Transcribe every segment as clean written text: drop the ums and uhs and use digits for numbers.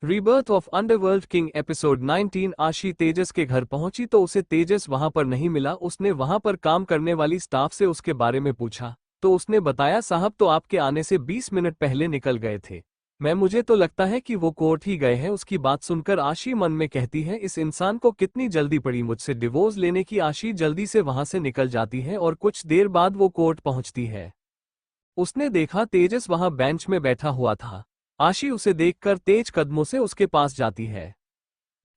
Rebirth of underworld king episode 19। आशी तेजस के घर पहुंची तो उसे तेजस वहां पर नहीं मिला। उसने वहां पर काम करने वाली स्टाफ से उसके बारे में पूछा तो उसने बताया, साहब तो आपके आने से 20 मिनट पहले निकल गए थे। मुझे तो लगता है कि वो कोर्ट ही गए हैं। उसकी बात सुनकर आशी मन में कहती है, इस इंसान को कितनी जल्दी पड़ी मुझसे डिवोर्स लेने की। आशी जल्दी से वहां से निकल जाती है और कुछ देर बाद वो कोर्ट पहुंचती है। उसने देखा तेजस वहां बेंच में बैठा हुआ था। आशी उसे देखकर तेज कदमों से उसके पास जाती है।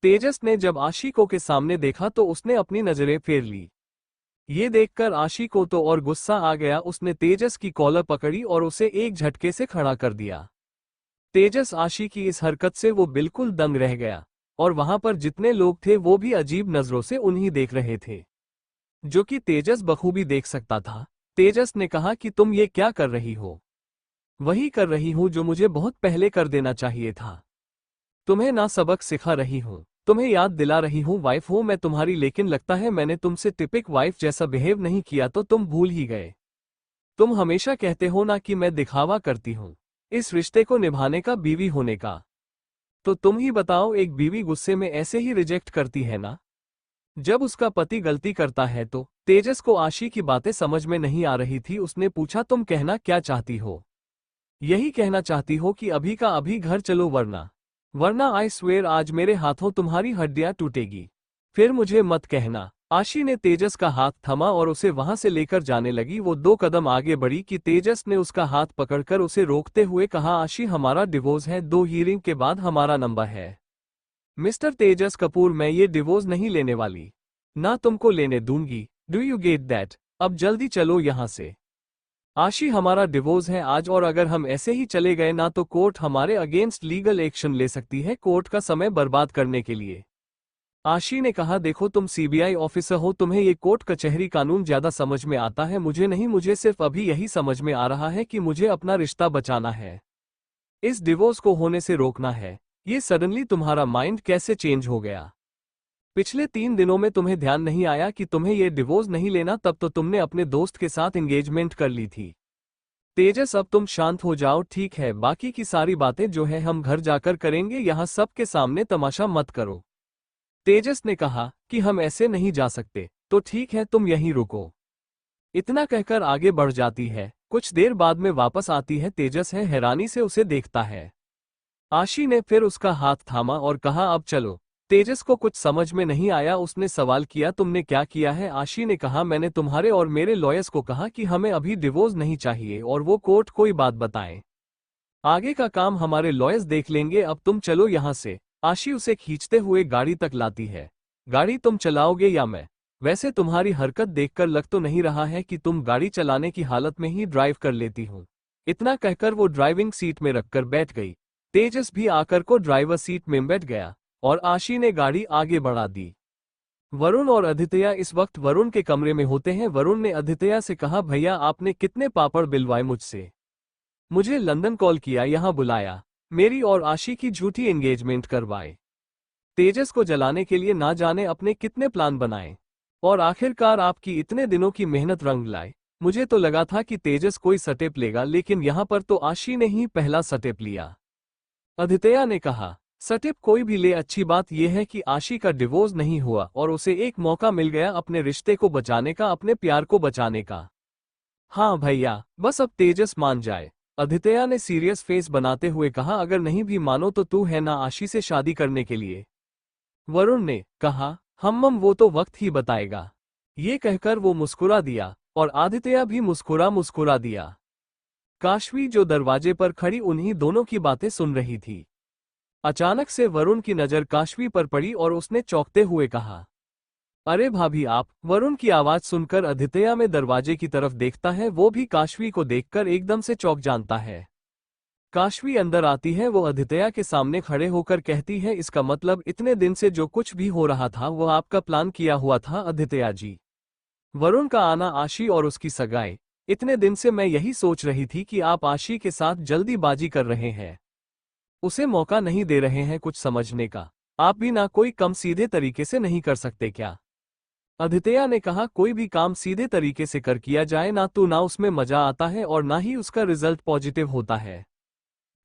तेजस ने जब आशी को के सामने देखा तो उसने अपनी नजरें फेर ली। ये देखकर आशी को तो और गुस्सा आ गया। उसने तेजस की कॉलर पकड़ी और उसे एक झटके से खड़ा कर दिया। तेजस आशी की इस हरकत से वो बिल्कुल दंग रह गया और वहां पर जितने लोग थे वो भी अजीब नजरों से उन्हीं देख रहे थे, जो कि तेजस बखूबी देख सकता था। तेजस ने कहा कि तुम ये क्या कर रही हो? वही कर रही हूं जो मुझे बहुत पहले कर देना चाहिए था। तुम्हें ना सबक सिखा रही हूं, तुम्हें याद दिला रही हूं। वाइफ हूं मैं तुम्हारी, लेकिन लगता है मैंने तुमसे टिपिक वाइफ जैसा बिहेव नहीं किया तो तुम भूल ही गए। तुम हमेशा कहते हो ना कि मैं दिखावा करती हूं इस रिश्ते को निभाने का, बीवी होने का। तो तुम ही बताओ, एक बीवी गुस्से में ऐसे ही रिजेक्ट करती है ना जब उसका पति गलती करता है तो। तेजस को आशी की बातें समझ में नहीं आ रही थी। उसने पूछा, तुम कहना क्या चाहती हो? यही कहना चाहती हो कि अभी का अभी घर चलो, वरना वरना आई स्वेयर आज मेरे हाथों तुम्हारी हड्डियां टूटेगी। फिर मुझे मत कहना। आशी ने तेजस का हाथ थमा और उसे वहां से लेकर जाने लगी। वो 2 कदम आगे बढ़ी कि तेजस ने उसका हाथ पकड़कर उसे रोकते हुए कहा, आशी हमारा डिवोर्स है, 2 हियरिंग के बाद हमारा नंबर है। मिस्टर तेजस कपूर, मैं ये डिवोर्स नहीं लेने वाली, ना तुमको लेने दूंगी। Do you get that? अब जल्दी चलो यहां से। आशी हमारा डिवोर्स है आज, और अगर हम ऐसे ही चले गए ना तो कोर्ट हमारे अगेंस्ट लीगल एक्शन ले सकती है, कोर्ट का समय बर्बाद करने के लिए। आशी ने कहा, देखो तुम सीबीआई ऑफिसर हो, तुम्हें ये कोर्ट कचहरी कानून ज्यादा समझ में आता है, मुझे नहीं। मुझे सिर्फ अभी यही समझ में आ रहा है कि मुझे अपना रिश्ता बचाना है, इस डिवोर्स को होने से रोकना है। ये सडनली तुम्हारा माइंड कैसे चेंज हो गया? पिछले 3 दिनों में तुम्हें ध्यान नहीं आया कि तुम्हें ये डिवोर्स नहीं लेना? तब तो तुमने अपने दोस्त के साथ एंगेजमेंट कर ली थी। तेजस अब तुम शांत हो जाओ, ठीक है? बाकी की सारी बातें जो है हम घर जाकर करेंगे, यहाँ सबके सामने तमाशा मत करो। तेजस ने कहा कि हम ऐसे नहीं जा सकते। तो ठीक है, तुम यहीं रुको। इतना कहकर आगे बढ़ जाती है। कुछ देर बाद में वापस आती है। तेजस है हैरानी से उसे देखता है। आशी ने फिर उसका हाथ थामा और कहा, अब चलो। तेजस को कुछ समझ में नहीं आया। उसने सवाल किया, तुमने क्या किया है? आशी ने कहा, मैंने तुम्हारे और मेरे लॉयर्स को कहा कि हमें अभी डिवोर्स नहीं चाहिए और वो कोर्ट कोई बात बताएं। आगे का काम हमारे लॉयर्स देख लेंगे, अब तुम चलो यहां से। आशी उसे खींचते हुए गाड़ी तक लाती है। गाड़ी तुम चलाओगे या मैं? वैसे तुम्हारी हरकत देखकर लग तो नहीं रहा है कि तुम गाड़ी चलाने की हालत में ही ड्राइव कर लेती हो। इतना कहकर वो ड्राइविंग सीट में रखकर बैठ गई। तेजस भी आकर को ड्राइवर सीट में बैठ गया और आशी ने गाड़ी आगे बढ़ा दी। वरुण और अदित्य इस वक्त वरुण के कमरे में होते हैं। वरुण ने अदित्य से कहा, भैया आपने कितने पापड़ बिलवाए मुझसे? मुझे लंदन कॉल किया, यहां बुलाया, मेरी और आशी की झूठी एंगेजमेंट करवाए, तेजस को जलाने के लिए ना जाने अपने कितने प्लान बनाए, और आखिरकार आपकी इतने दिनों की मेहनत रंग लाए। मुझे तो लगा था कि तेजस कोई स्टेप लेगा, लेकिन यहां पर तो आशी ने ही पहला स्टेप लिया। अदित्य ने कहा, स्टेप कोई भी ले, अच्छी बात यह है कि आशी का डिवोर्स नहीं हुआ और उसे एक मौका मिल गया अपने रिश्ते को बचाने का, अपने प्यार को बचाने का। हाँ भैया, बस अब तेजस मान जाए। अदित्य ने सीरियस फेस बनाते हुए कहा, अगर नहीं भी मानो तो तू है ना आशी से शादी करने के लिए? वरुण ने कहा, हम वो तो वक्त ही बताएगा। ये कहकर वो मुस्कुरा दिया और आदित्य भी मुस्कुरा मुस्कुरा दिया। काशवी जो दरवाजे पर खड़ी उन्हीं दोनों की बातें सुन रही थी। अचानक से वरुण की नजर काशवी पर पड़ी और उसने चौंकते हुए कहा, अरे भाभी आप? वरुण की आवाज सुनकर आदित्य में दरवाजे की तरफ देखता है। वो भी काशवी को देखकर एकदम से चौंक जानता है। काशवी अंदर आती है। वो आदित्य के सामने खड़े होकर कहती है, इसका मतलब इतने दिन से जो कुछ भी हो रहा था वो आपका प्लान किया हुआ था आदित्य जी? वरुण का आना, आशी और उसकी सगाई, इतने दिन से मैं यही सोच रही थी कि आप आशी के साथ जल्दीबाजी कर रहे हैं, उसे मौका नहीं दे रहे हैं कुछ समझने का। आप भी ना कोई कम सीधे तरीके से नहीं कर सकते क्या? आदित्य ने कहा, कोई भी काम सीधे तरीके से कर किया जाए ना तो ना उसमें मजा आता है और ना ही उसका रिजल्ट पॉजिटिव होता है।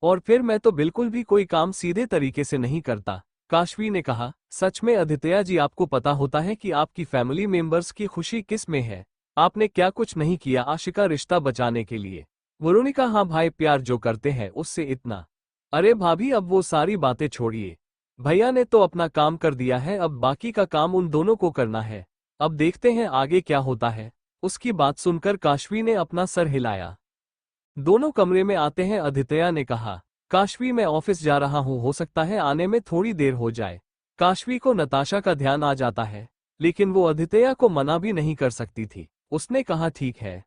और फिर मैं तो बिल्कुल भी कोई काम सीधे तरीके से नहीं करता। काशवी ने कहा, सच में आदित्य जी, आपको पता होता है कि आपकी फैमिली मेंबर्स की खुशी किस में है? आपने क्या कुछ नहीं किया आशी का रिश्ता बचाने के लिए? वरुणी का हाँ भाई, प्यार जो करते हैं उससे इतना। अरे भाभी, अब वो सारी बातें छोड़िए। भैया ने तो अपना काम कर दिया है, अब बाकी का काम उन दोनों को करना है। अब देखते हैं आगे क्या होता है। उसकी बात सुनकर काशवी ने अपना सर हिलाया। दोनों कमरे में आते हैं आदित्य ने कहा, काशवी मैं ऑफिस जा रहा हूँ, हो सकता है आने में थोड़ी देर हो जाए। काशवी को नताशा का ध्यान आ जाता है, लेकिन वो आदित्य को मना भी नहीं कर सकती थी। उसने कहा ठीक है।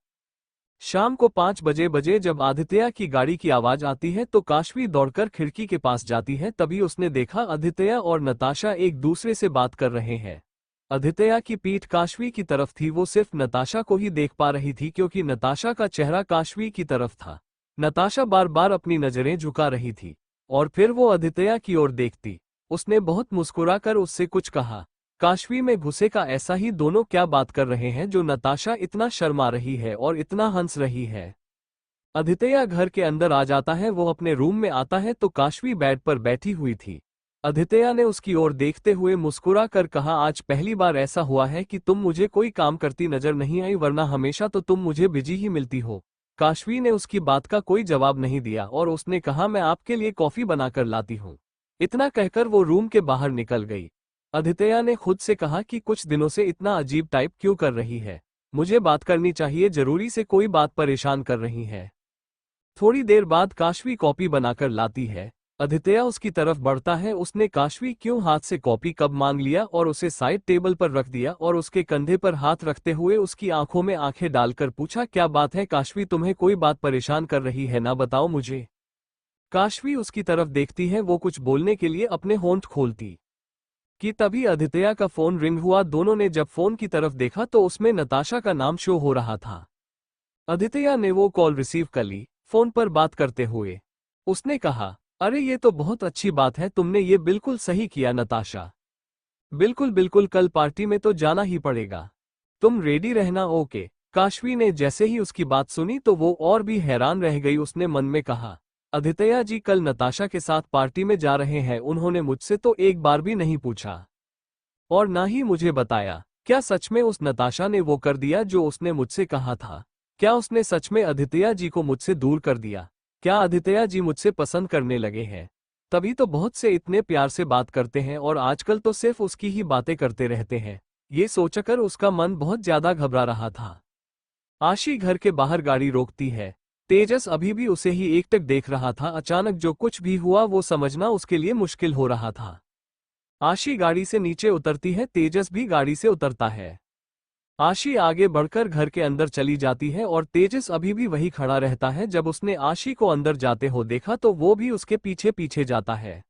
शाम को 5 बजे जब आदित्य की गाड़ी की आवाज आती है तो काशवी दौड़कर खिड़की के पास जाती है। तभी उसने देखा आदित्य और नताशा एक दूसरे से बात कर रहे हैं। आदित्य की पीठ काशवी की तरफ थी, वो सिर्फ नताशा को ही देख पा रही थी क्योंकि नताशा का चेहरा काशवी की तरफ था। नताशा बार बार अपनी नजरें झुका रही थी और फिर वो आदित्य की ओर देखती। उसने बहुत मुस्कुराकर उससे कुछ कहा। काशवी में घुसे का ऐसा ही, दोनों क्या बात कर रहे हैं जो नताशा इतना शर्मा रही है और इतना हंस रही है। आदित्य घर के अंदर आ जाता है, वो अपने रूम में आता है तो काशवी बेड पर बैठी हुई थी। आदित्य ने उसकी ओर देखते हुए मुस्कुरा कर कहा, आज पहली बार ऐसा हुआ है कि तुम मुझे कोई काम करती नजर नहीं आई, वरना हमेशा तो तुम मुझे बिजी ही मिलती हो। काशवी ने उसकी बात का कोई जवाब नहीं दिया और उसने कहा, मैं आपके लिए कॉफी बनाकर लाती हूँ। इतना कहकर वो रूम के बाहर निकल गई। आदित्य ने खुद से कहा कि कुछ दिनों से इतना अजीब टाइप क्यों कर रही है, मुझे बात करनी चाहिए, जरूरी से कोई बात परेशान कर रही है। थोड़ी देर बाद काशवी कॉपी बनाकर लाती है। आदित्य उसकी तरफ बढ़ता है, उसने काशवी क्यों हाथ से कॉपी कब मांग लिया और उसे साइड टेबल पर रख दिया और उसके कंधे पर हाथ रखते हुए उसकी आंखों में आंखें डालकर पूछा, क्या बात है काशवी, तुम्हें कोई बात परेशान कर रही है ना, बताओ मुझे। काशवी उसकी तरफ देखती है, वो कुछ बोलने के लिए अपने होंठ खोलती कि तभी आदित्य का फोन रिंग हुआ। दोनों ने जब फोन की तरफ देखा तो उसमें नताशा का नाम शो हो रहा था। आदित्य ने वो कॉल रिसीव कर ली, फोन पर बात करते हुए उसने कहा, अरे ये तो बहुत अच्छी बात है, तुमने ये बिल्कुल सही किया नताशा। बिल्कुल बिल्कुल, कल पार्टी में तो जाना ही पड़ेगा, तुम रेडी रहना, ओके। काशवी ने जैसे ही उसकी बात सुनी तो वो और भी हैरान रह गई। उसने मन में कहा, आदित्य जी कल नताशा के साथ पार्टी में जा रहे हैं, उन्होंने मुझसे तो एक बार भी नहीं पूछा और ना ही मुझे बताया। क्या सच में उस नताशा ने वो कर दिया जो उसने मुझसे कहा था? क्या उसने सच में आदित्य जी को मुझसे दूर कर दिया? क्या आदित्य जी मुझसे पसंद करने लगे हैं? तभी तो बहुत से इतने प्यार से बात करते हैं और आजकल तो सिर्फ उसकी ही बातें करते रहते हैं। ये सोचकर उसका मन बहुत ज्यादा घबरा रहा था। आशी घर के बाहर गाड़ी रोकती है। तेजस अभी भी उसे ही एकटक देख रहा था। अचानक जो कुछ भी हुआ वो समझना उसके लिए मुश्किल हो रहा था। आशी गाड़ी से नीचे उतरती है, तेजस भी गाड़ी से उतरता है। आशी आगे बढ़कर घर के अंदर चली जाती है और तेजस अभी भी वही खड़ा रहता है। जब उसने आशी को अंदर जाते हो देखा तो वो भी उसके पीछे पीछे जाता है।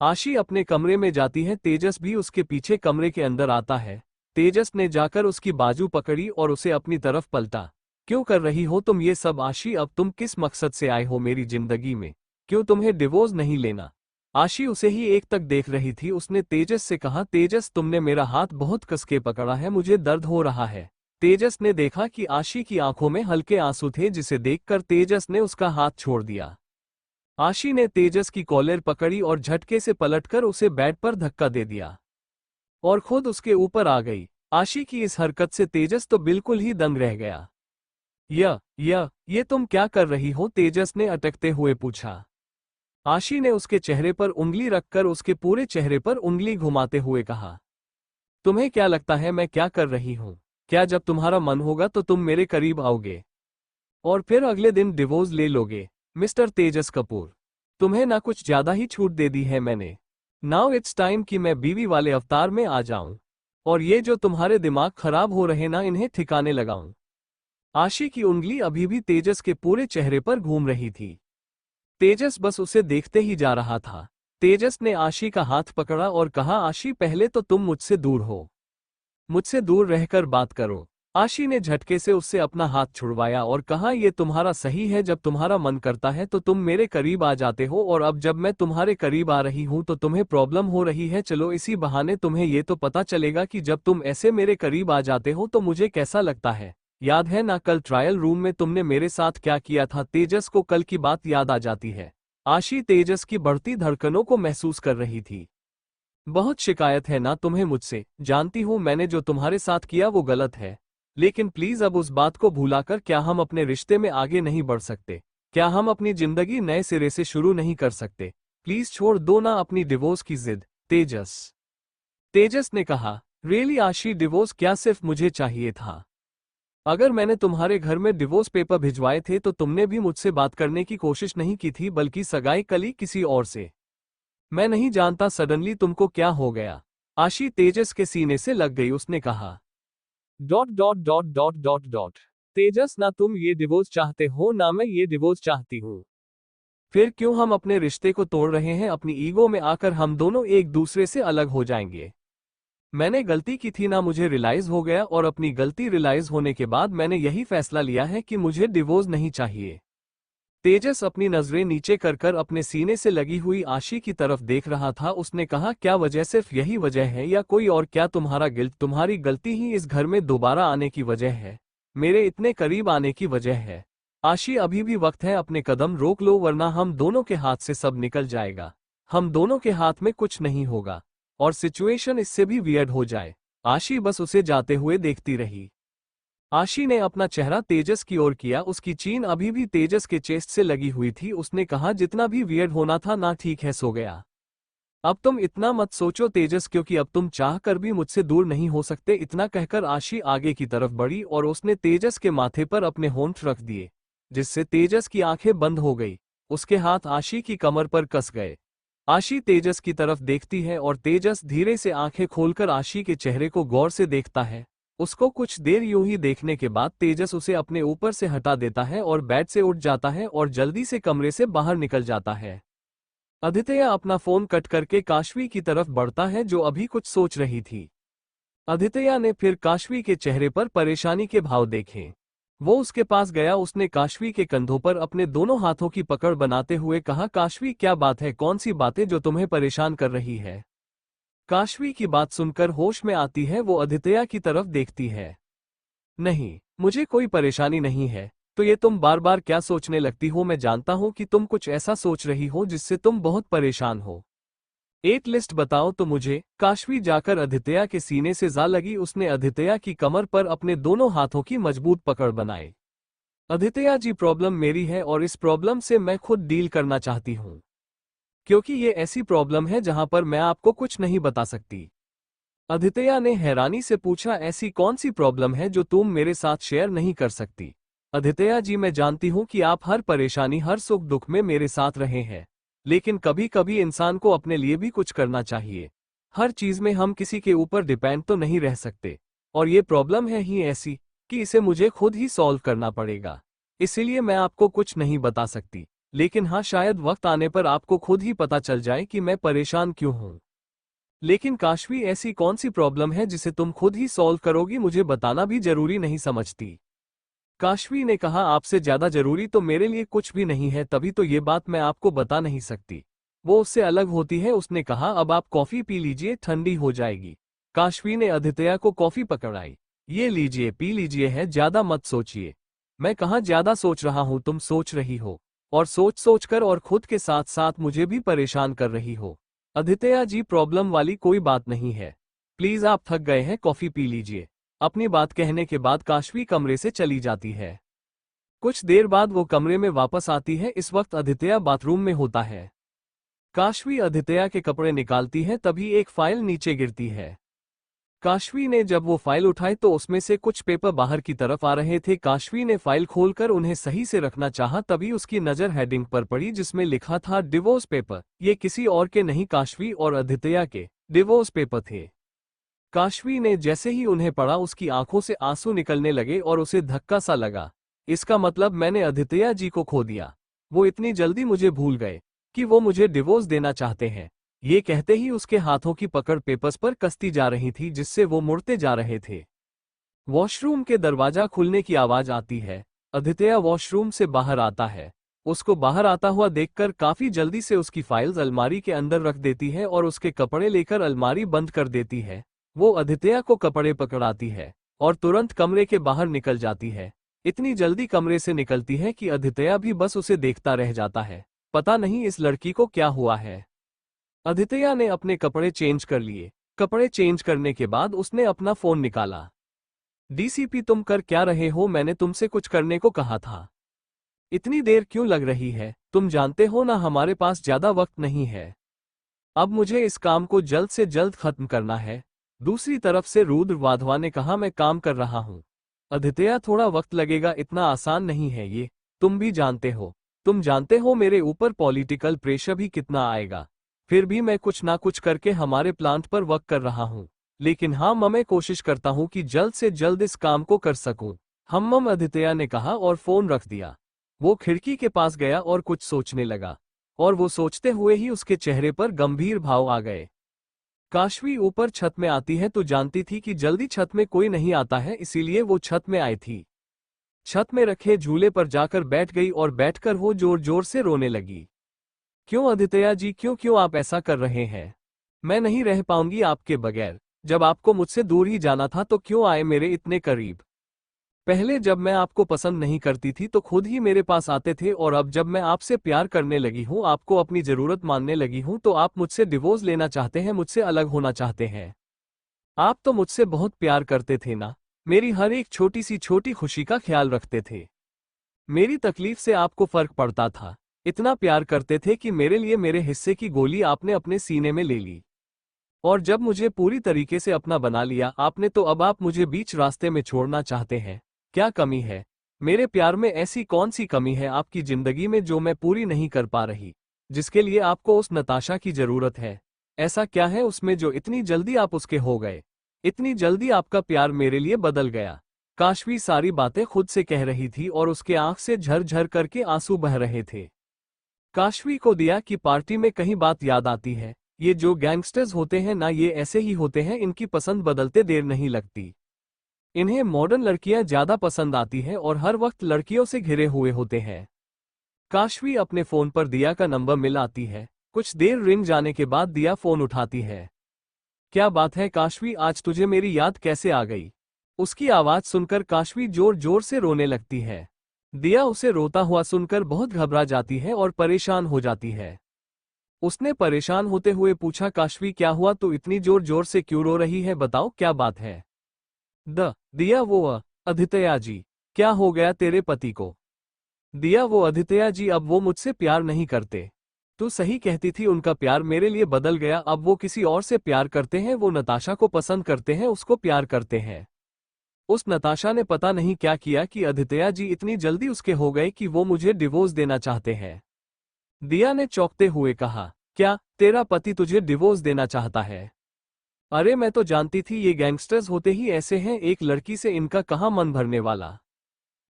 आशी अपने कमरे में जाती है, तेजस भी उसके पीछे कमरे के अंदर आता है। तेजस ने जाकर उसकी बाजू पकड़ी और उसे अपनी तरफ पलटा। क्यों कर रही हो तुम ये सब आशी? अब तुम किस मकसद से आए हो मेरी जिंदगी में? क्यों तुम्हें डिवोर्स नहीं लेना? आशी उसे ही एक तक देख रही थी। उसने तेजस से कहा, तेजस तुमने मेरा हाथ बहुत कसके पकड़ा है, मुझे दर्द हो रहा है। तेजस ने देखा कि आशी की आंखों में हल्के आंसू थे, जिसे देखकर तेजस ने उसका हाथ छोड़ दिया। आशी ने तेजस की कॉलर पकड़ी और झटके से पलटकर उसे बेड पर धक्का दे दिया और खुद उसके ऊपर आ गई। आशी की इस हरकत से तेजस तो बिल्कुल ही दंग रह गया। ये तुम क्या कर रही हो? तेजस ने अटकते हुए पूछा। आशी ने उसके चेहरे पर उंगली रखकर उसके पूरे चेहरे पर उंगली घुमाते हुए कहा, तुम्हें क्या लगता है मैं क्या कर रही हूं? क्या जब तुम्हारा मन होगा तो तुम मेरे करीब आओगे और फिर अगले दिन डिवोर्स ले लोगे? मिस्टर तेजस कपूर, तुम्हें ना कुछ ज्यादा ही छूट दे दी है मैंने। नाउ इट्स टाइम कि मैं बीवी वाले अवतार में आ जाऊं और ये जो तुम्हारे दिमाग खराब हो रहे ना, इन्हें ठिकाने लगाऊं। आशी की उंगली अभी भी तेजस के पूरे चेहरे पर घूम रही थी। तेजस बस उसे देखते ही जा रहा था। तेजस ने आशी का हाथ पकड़ा और कहा, आशी पहले तो तुम मुझसे दूर हो, मुझसे दूर रहकर बात करो। आशी ने झटके से उससे अपना हाथ छुड़वाया और कहा, ये तुम्हारा सही है, जब तुम्हारा मन करता है तो तुम मेरे करीब आ जाते हो और अब जब मैं तुम्हारे करीब आ रही हूं तो तुम्हें प्रॉब्लम हो रही है। चलो इसी बहाने तुम्हें ये तो पता चलेगा कि जब तुम ऐसे मेरे करीब आ जाते हो तो मुझे कैसा लगता है। याद है ना कल ट्रायल रूम में तुमने मेरे साथ क्या किया था? तेजस को कल की बात याद आ जाती है। आशी तेजस की बढ़ती धड़कनों को महसूस कर रही थी। बहुत शिकायत है ना तुम्हें मुझसे, जानती हूं मैंने जो तुम्हारे साथ किया वो गलत है, लेकिन प्लीज अब उस बात को भुलाकर क्या हम अपने रिश्ते में आगे नहीं बढ़ सकते? क्या हम अपनी जिंदगी नए सिरे से शुरू नहीं कर सकते? प्लीज छोड़ दो ना अपनी डिवोर्स की जिद। तेजस तेजस ने कहा, रियली आशी, डिवोर्स क्या सिर्फ मुझे चाहिए था? अगर मैंने तुम्हारे घर में डिवोर्स पेपर भिजवाए थे तो तुमने भी मुझसे बात करने की कोशिश नहीं की थी, बल्कि सगाई कली किसी और से। मैं नहीं जानता सडनली तुमको क्या हो गया। आशी तेजस के सीने से लग गई। उसने कहा, dot dot dot dot dot dot Tejas, ना तुम ये डिवोर्स चाहते हो ना मैं ये डिवोर्स चाहती हूँ। फिर क्यों हम अपने रिश्ते को तोड़ रहे हैं? अपनी ईगो में आकर हम दोनों एक दूसरे से अलग हो जाएंगे। मैंने गलती की थी ना, मुझे रियलाइज हो गया, और अपनी गलती रियलाइज होने के बाद मैंने यही फैसला लिया है कि मुझे डिवोर्स नहीं चाहिए। तेजस अपनी नजरें नीचे कर कर अपने सीने से लगी हुई आशी की तरफ देख रहा था। उसने कहा, क्या वजह सिर्फ यही वजह है या कोई और? क्या तुम्हारा गिल्ट, तुम्हारी गलती ही इस घर में दोबारा आने की वजह है, मेरे इतने करीब आने की वजह है? आशी, अभी भी वक्त है, अपने कदम रोक लो वरना हम दोनों के हाथ से सब निकल जाएगा। हम दोनों के हाथ में कुछ नहीं होगा और सिचुएशन इससे भी वियर्ड हो जाए। आशी बस उसे जाते हुए देखती रही। आशी ने अपना चेहरा तेजस की ओर किया। उसकी चीन अभी भी तेजस के चेस्ट से लगी हुई थी। उसने कहा, जितना भी वियर्ड होना था ना, ठीक है, सो गया। अब तुम इतना मत सोचो तेजस, क्योंकि अब तुम चाह कर भी मुझसे दूर नहीं हो सकते। इतना कहकर आशी आगे की तरफ बढ़ी और उसने तेजस के माथे पर अपने होंठ रख दिए, जिससे तेजस की आंखें बंद हो गई। उसके हाथ आशी की कमर पर कस गए। आशी तेजस की तरफ देखती है और तेजस धीरे से आंखें खोलकर आशी के चेहरे को गौर से देखता है। उसको कुछ देर यूं ही देखने के बाद तेजस उसे अपने ऊपर से हटा देता है और बेड से उठ जाता है और जल्दी से कमरे से बाहर निकल जाता है। आदित्य अपना फोन कट करके काशवी की तरफ बढ़ता है, जो अभी कुछ सोच रही थी। आदित्य ने फिर काशवी के चेहरे पर परेशानी के भाव देखे। वो उसके पास गया। उसने काशवी के कंधों पर अपने दोनों हाथों की पकड़ बनाते हुए कहा, काशवी, क्या बात है? कौन सी बातें जो तुम्हें परेशान कर रही है? काशवी की बात सुनकर होश में आती है। वो आदित्य की तरफ देखती है। नहीं, मुझे कोई परेशानी नहीं है। तो ये तुम बार बार क्या सोचने लगती हो? मैं जानता हूं कि तुम कुछ ऐसा सोच रही हो जिससे तुम बहुत परेशान हो। एक लिस्ट बताओ तो मुझे। काशवी जाकर आदित्य के सीने से जा लगी। उसने आदित्य की कमर पर अपने दोनों हाथों की मजबूत पकड़ बनाई। आदित्य जी, प्रॉब्लम मेरी है और इस प्रॉब्लम से मैं खुद डील करना चाहती हूँ, क्योंकि ये ऐसी प्रॉब्लम है जहां पर मैं आपको कुछ नहीं बता सकती। आदित्य ने हैरानी से पूछा, ऐसी कौन सी प्रॉब्लम है जो तुम मेरे साथ शेयर नहीं कर सकती? आदित्य जी, मैं जानती हूँ कि आप हर परेशानी, हर सुख दुख में मेरे साथ रहे हैं, लेकिन कभी कभी इंसान को अपने लिए भी कुछ करना चाहिए। हर चीज में हम किसी के ऊपर डिपेंड तो नहीं रह सकते, और ये प्रॉब्लम है ही ऐसी कि इसे मुझे खुद ही सॉल्व करना पड़ेगा। इसीलिए मैं आपको कुछ नहीं बता सकती, लेकिन हाँ, शायद वक्त आने पर आपको खुद ही पता चल जाए कि मैं परेशान क्यों हूँ। लेकिन काशवी, ऐसी कौन सी प्रॉब्लम है जिसे तुम खुद ही सॉल्व करोगी? मुझे बताना भी जरूरी नहीं समझती? काशवी ने कहा, आपसे ज्यादा जरूरी तो मेरे लिए कुछ भी नहीं है, तभी तो ये बात मैं आपको बता नहीं सकती। वो उससे अलग होती है। उसने कहा, अब आप कॉफी पी लीजिए, ठंडी हो जाएगी। काशवी ने आदित्य को कॉफी पकड़ाई। ये लीजिए, पी लीजिए, है, ज्यादा मत सोचिए। मैं कहाँ ज्यादा सोच रहा हूँ, तुम सोच रही हो, और सोच सोच कर और खुद के साथ साथ मुझे भी परेशान कर रही हो। आदित्य जी, प्रॉब्लम वाली कोई बात नहीं है, प्लीज आप थक गए हैं, कॉफी पी लीजिए। अपनी बात कहने के बाद काशवी कमरे से चली जाती है। कुछ देर बाद वो कमरे में वापस आती है। इस वक्त आदित्य बाथरूम में होता है। काशवी आदित्य के कपड़े निकालती है, तभी एक फाइल नीचे गिरती है। काशवी ने जब वो फाइल उठाई तो उसमें से कुछ पेपर बाहर की तरफ आ रहे थे। काशवी ने फाइल खोलकर उन्हें सही से रखना चाहा, तभी उसकी नजर हेडिंग पर पड़ी जिसमें लिखा था डिवोर्स पेपर। ये किसी और के नहीं, काशवी और आदित्य के डिवोर्स पेपर थे। काशवी ने जैसे ही उन्हें पढ़ा, उसकी आंखों से आंसू निकलने लगे और उसे धक्का सा लगा। इसका मतलब मैंने आदित्य जी को खो दिया। वो इतनी जल्दी मुझे भूल गए कि वो मुझे डिवोर्स देना चाहते हैं। ये कहते ही उसके हाथों की पकड़ पेपर्स पर कसती जा रही थी, जिससे वो मुड़ते जा रहे थे। वॉशरूम के दरवाजा खुलने की आवाज आती है। आदित्य वॉशरूम से बाहर आता है। उसको बाहर आता हुआ देखकर काफी जल्दी से उसकी फाइल्स अलमारी के अंदर रख देती है और उसके कपड़े लेकर अलमारी बंद कर देती है। वो आदित्य को कपड़े पकड़ाती है और तुरंत कमरे के बाहर निकल जाती है। इतनी जल्दी कमरे से निकलती है कि आदित्य भी बस उसे देखता रह जाता है। पता नहीं इस लड़की को क्या हुआ है। आदित्य ने अपने कपड़े चेंज कर लिए। कपड़े चेंज करने के बाद उसने अपना फोन निकाला। डीसीपी तुम कर क्या रहे हो? मैंने तुमसे कुछ करने को कहा था। इतनी देर क्यों लग रही है? तुम जानते हो ना हमारे पास ज्यादा वक्त नहीं है। अब मुझे इस काम को जल्द से जल्द खत्म करना है। दूसरी तरफ से रुद्र वाधवा ने कहा मैं काम कर रहा हूं। आदित्य थोड़ा वक्त लगेगा, इतना आसान नहीं है ये। तुम भी जानते हो। तुम जानते हो मेरे ऊपर पॉलिटिकल प्रेशर भी कितना आएगा। फिर भी मैं कुछ ना कुछ करके हमारे प्लांट पर वर्क कर रहा हूं। लेकिन हाँ मैं कोशिश करता हूं कि जल्द से जल्द इस काम को कर सकूं। आदित्य ने कहा और फोन रख दिया। वो खिड़की के पास गया और कुछ सोचने लगा। और वो सोचते हुए ही उसके चेहरे पर गंभीर भाव आ गए। काशवी ऊपर छत में आती है तो जानती थी कि जल्दी छत में कोई नहीं आता है, इसीलिए वो छत में आई थी। छत में रखे झूले पर जाकर बैठ गई और बैठकर वो जोर जोर से रोने लगी। क्यों आदित्य जी, क्यों क्यों आप ऐसा कर रहे हैं? मैं नहीं रह पाऊंगी आपके बगैर। जब आपको मुझसे दूर ही जाना था तो क्यों आए मेरे इतने करीब? पहले जब मैं आपको पसंद नहीं करती थी तो खुद ही मेरे पास आते थे, और अब जब मैं आपसे प्यार करने लगी हूं, आपको अपनी जरूरत मानने लगी हूं, तो आप मुझसे डिवोर्स लेना चाहते हैं, मुझसे अलग होना चाहते हैं। आप तो मुझसे बहुत प्यार करते थे ना। मेरी हर एक छोटी सी छोटी खुशी का ख्याल रखते थे। मेरी तकलीफ से आपको फर्क पड़ता था। इतना प्यार करते थे कि मेरे लिए मेरे हिस्से की गोली आपने अपने सीने में ले ली। और जब मुझे पूरी तरीके से अपना बना लिया आपने, तो अब आप मुझे बीच रास्ते में छोड़ना चाहते हैं। क्या कमी है मेरे प्यार में? ऐसी कौन सी कमी है आपकी जिंदगी में जो मैं पूरी नहीं कर पा रही, जिसके लिए आपको उस नताशा की जरूरत है? ऐसा क्या है उसमें जो इतनी जल्दी आप उसके हो गए? इतनी जल्दी आपका प्यार मेरे लिए बदल गया। काशवी सारी बातें खुद से कह रही थी और उसके आंख से झरझर करके आंसू बह रहे थे। काशवी को दिया कि पार्टी में कहीं बात याद आती है। ये जो गैंगस्टर्स होते हैं ना, ये ऐसे ही होते हैं, इनकी पसंद बदलते देर नहीं लगती। इन्हें मॉडर्न लड़कियां ज्यादा पसंद आती हैं और हर वक्त लड़कियों से घिरे हुए होते हैं। काशवी अपने फोन पर दिया का नंबर मिल आती है। कुछ देर रिंग जाने के बाद दिया फोन उठाती है। क्या बात है काशवी, आज तुझे मेरी याद कैसे आ गई? उसकी आवाज सुनकर काशवी जोर जोर से रोने लगती है। दिया उसे रोता हुआ सुनकर बहुत घबरा जाती है और परेशान हो जाती है। उसने परेशान होते हुए पूछा, काशवी क्या हुआ? तू इतनी जोर जोर से क्यों रो रही है? बताओ क्या बात है? दिया वो आदित्य जी। क्या हो गया तेरे पति को? दिया वो आदित्य जी, अब वो मुझसे प्यार नहीं करते। तू सही कहती थी, उनका प्यार मेरे लिए बदल गया। अब वो किसी और से प्यार करते हैं। वो नताशा को पसंद करते हैं, उसको प्यार करते हैं। उस नताशा ने पता नहीं क्या किया कि आदित्य जी इतनी जल्दी उसके हो गए कि वो मुझे डिवोर्स देना चाहते हैं। दिया ने चौंकते हुए कहा, क्या तेरा पति तुझे डिवोर्स देना चाहता है? अरे मैं तो जानती थी ये गैंगस्टर्स होते ही ऐसे हैं, एक लड़की से इनका कहाँ मन भरने वाला।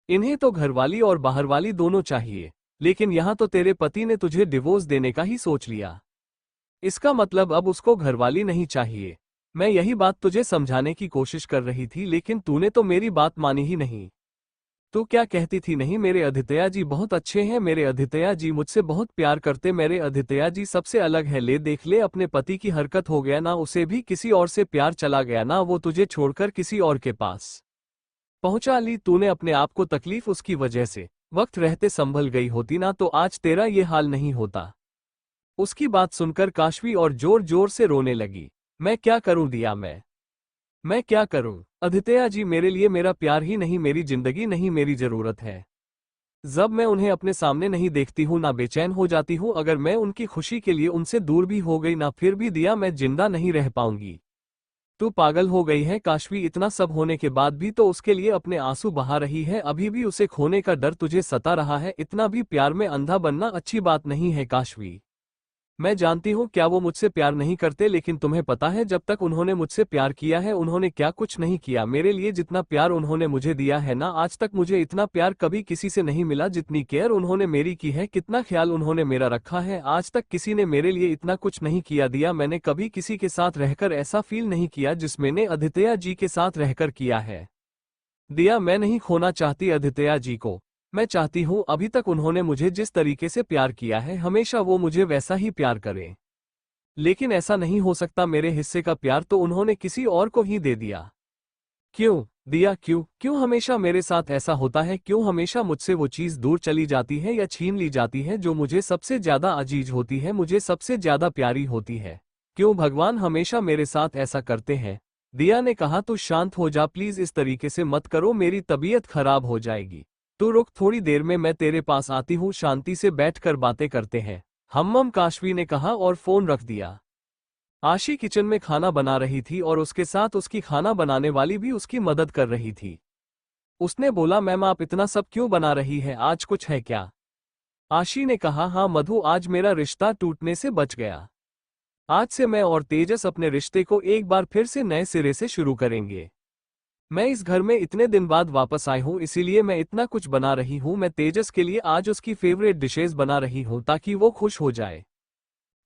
इन्हें तो घरवाली और बाहरवाली दोनों चाहिए। लेकिन यहाँ तो तेरे पति ने तुझे डिवोर्स देने का ही सोच लिया। इसका मतलब अब उसको घरवाली नहीं चाहिए। मैं यही बात तुझे समझाने की कोशिश कर रही थी, लेकिन तूने तो मेरी बात मानी ही नहीं। तू क्या कहती थी? नहीं, मेरे आदित्य जी बहुत अच्छे हैं, मेरे आदित्य जी मुझसे बहुत प्यार करते, मेरे आदित्य जी सबसे अलग है। ले देख ले, अपने पति की हरकत हो गया ना, उसे भी किसी और से प्यार चला गया ना, वो तुझे छोड़कर किसी और के पास पहुंचा ली। तूने अपने आप को तकलीफ उसकी वजह से वक्त रहते संभल गई होती ना, तो आज तेरा ये हाल नहीं होता। उसकी बात सुनकर काशवी और जोर जोर से रोने लगी। मैं क्या करूं दिया, मैं क्या करूं? आदित्य जी मेरे लिए मेरा प्यार ही नहीं, मेरी जिंदगी नहीं, मेरी जरूरत है। जब मैं उन्हें अपने सामने नहीं देखती हूं ना बेचैन हो जाती हूं, अगर मैं उनकी खुशी के लिए उनसे दूर भी हो गई ना, फिर भी दिया मैं जिंदा नहीं रह पाऊंगी। तू पागल हो गई है काशवी, इतना सब होने के बाद भी तो उसके लिए अपने आंसू बहा रही है। अभी भी उसे खोने का डर तुझे सता रहा है। इतना भी प्यार में अंधा बनना अच्छी बात नहीं है काशवी। मैं जानती हूँ क्या वो मुझसे प्यार नहीं करते, लेकिन तुम्हें पता है जब तक उन्होंने मुझसे प्यार किया है उन्होंने क्या कुछ नहीं किया मेरे लिए। जितना प्यार उन्होंने मुझे दिया है ना, आज तक मुझे इतना प्यार कभी किसी से नहीं मिला। जितनी केयर उन्होंने मेरी की है, कितना ख्याल उन्होंने मेरा रखा है, आज तक किसी ने मेरे लिए इतना कुछ नहीं किया। दिया मैंने कभी किसी के साथ रहकर ऐसा फील नहीं किया जिस मैंने आदित्य जी के साथ रहकर किया है। दिया मैं नहीं खोना चाहती आदित्य जी को। मैं चाहती हूँ अभी तक उन्होंने मुझे जिस तरीके से प्यार किया है हमेशा वो मुझे वैसा ही प्यार करें। लेकिन ऐसा नहीं हो सकता, मेरे हिस्से का प्यार तो उन्होंने किसी और को ही दे दिया। क्यों दिया, क्यों क्यों हमेशा मेरे साथ ऐसा होता है? क्यों हमेशा मुझसे वो चीज दूर चली जाती है या छीन ली जाती है जो मुझे सबसे ज्यादा अजीज होती है, मुझे सबसे ज्यादा प्यारी होती है? क्यों भगवान हमेशा मेरे साथ ऐसा करते हैं? दिया ने कहा, तू शांत हो जा प्लीज, इस तरीके से मत करो, मेरी तबीयत खराब हो जाएगी। तू रुक, थोड़ी देर में मैं तेरे पास आती हूँ, शांति से बैठकर बातें करते हैं। हम्मम काशवी ने कहा और फोन रख दिया। आशी किचन में खाना बना रही थी और उसके साथ उसकी खाना बनाने वाली भी उसकी मदद कर रही थी। उसने बोला, मैम आप इतना सब क्यों बना रही है, आज कुछ है क्या? आशी ने कहा, हाँ मधु, आज मेरा रिश्ता टूटने से बच गया। आज से मैं और तेजस अपने रिश्ते को एक बार फिर से नए सिरे से शुरू करेंगे। मैं इस घर में इतने दिन बाद वापस आई हूँ, इसीलिए मैं इतना कुछ बना रही हूँ। मैं तेजस के लिए आज उसकी फेवरेट डिशेज बना रही हूँ ताकि वो खुश हो जाए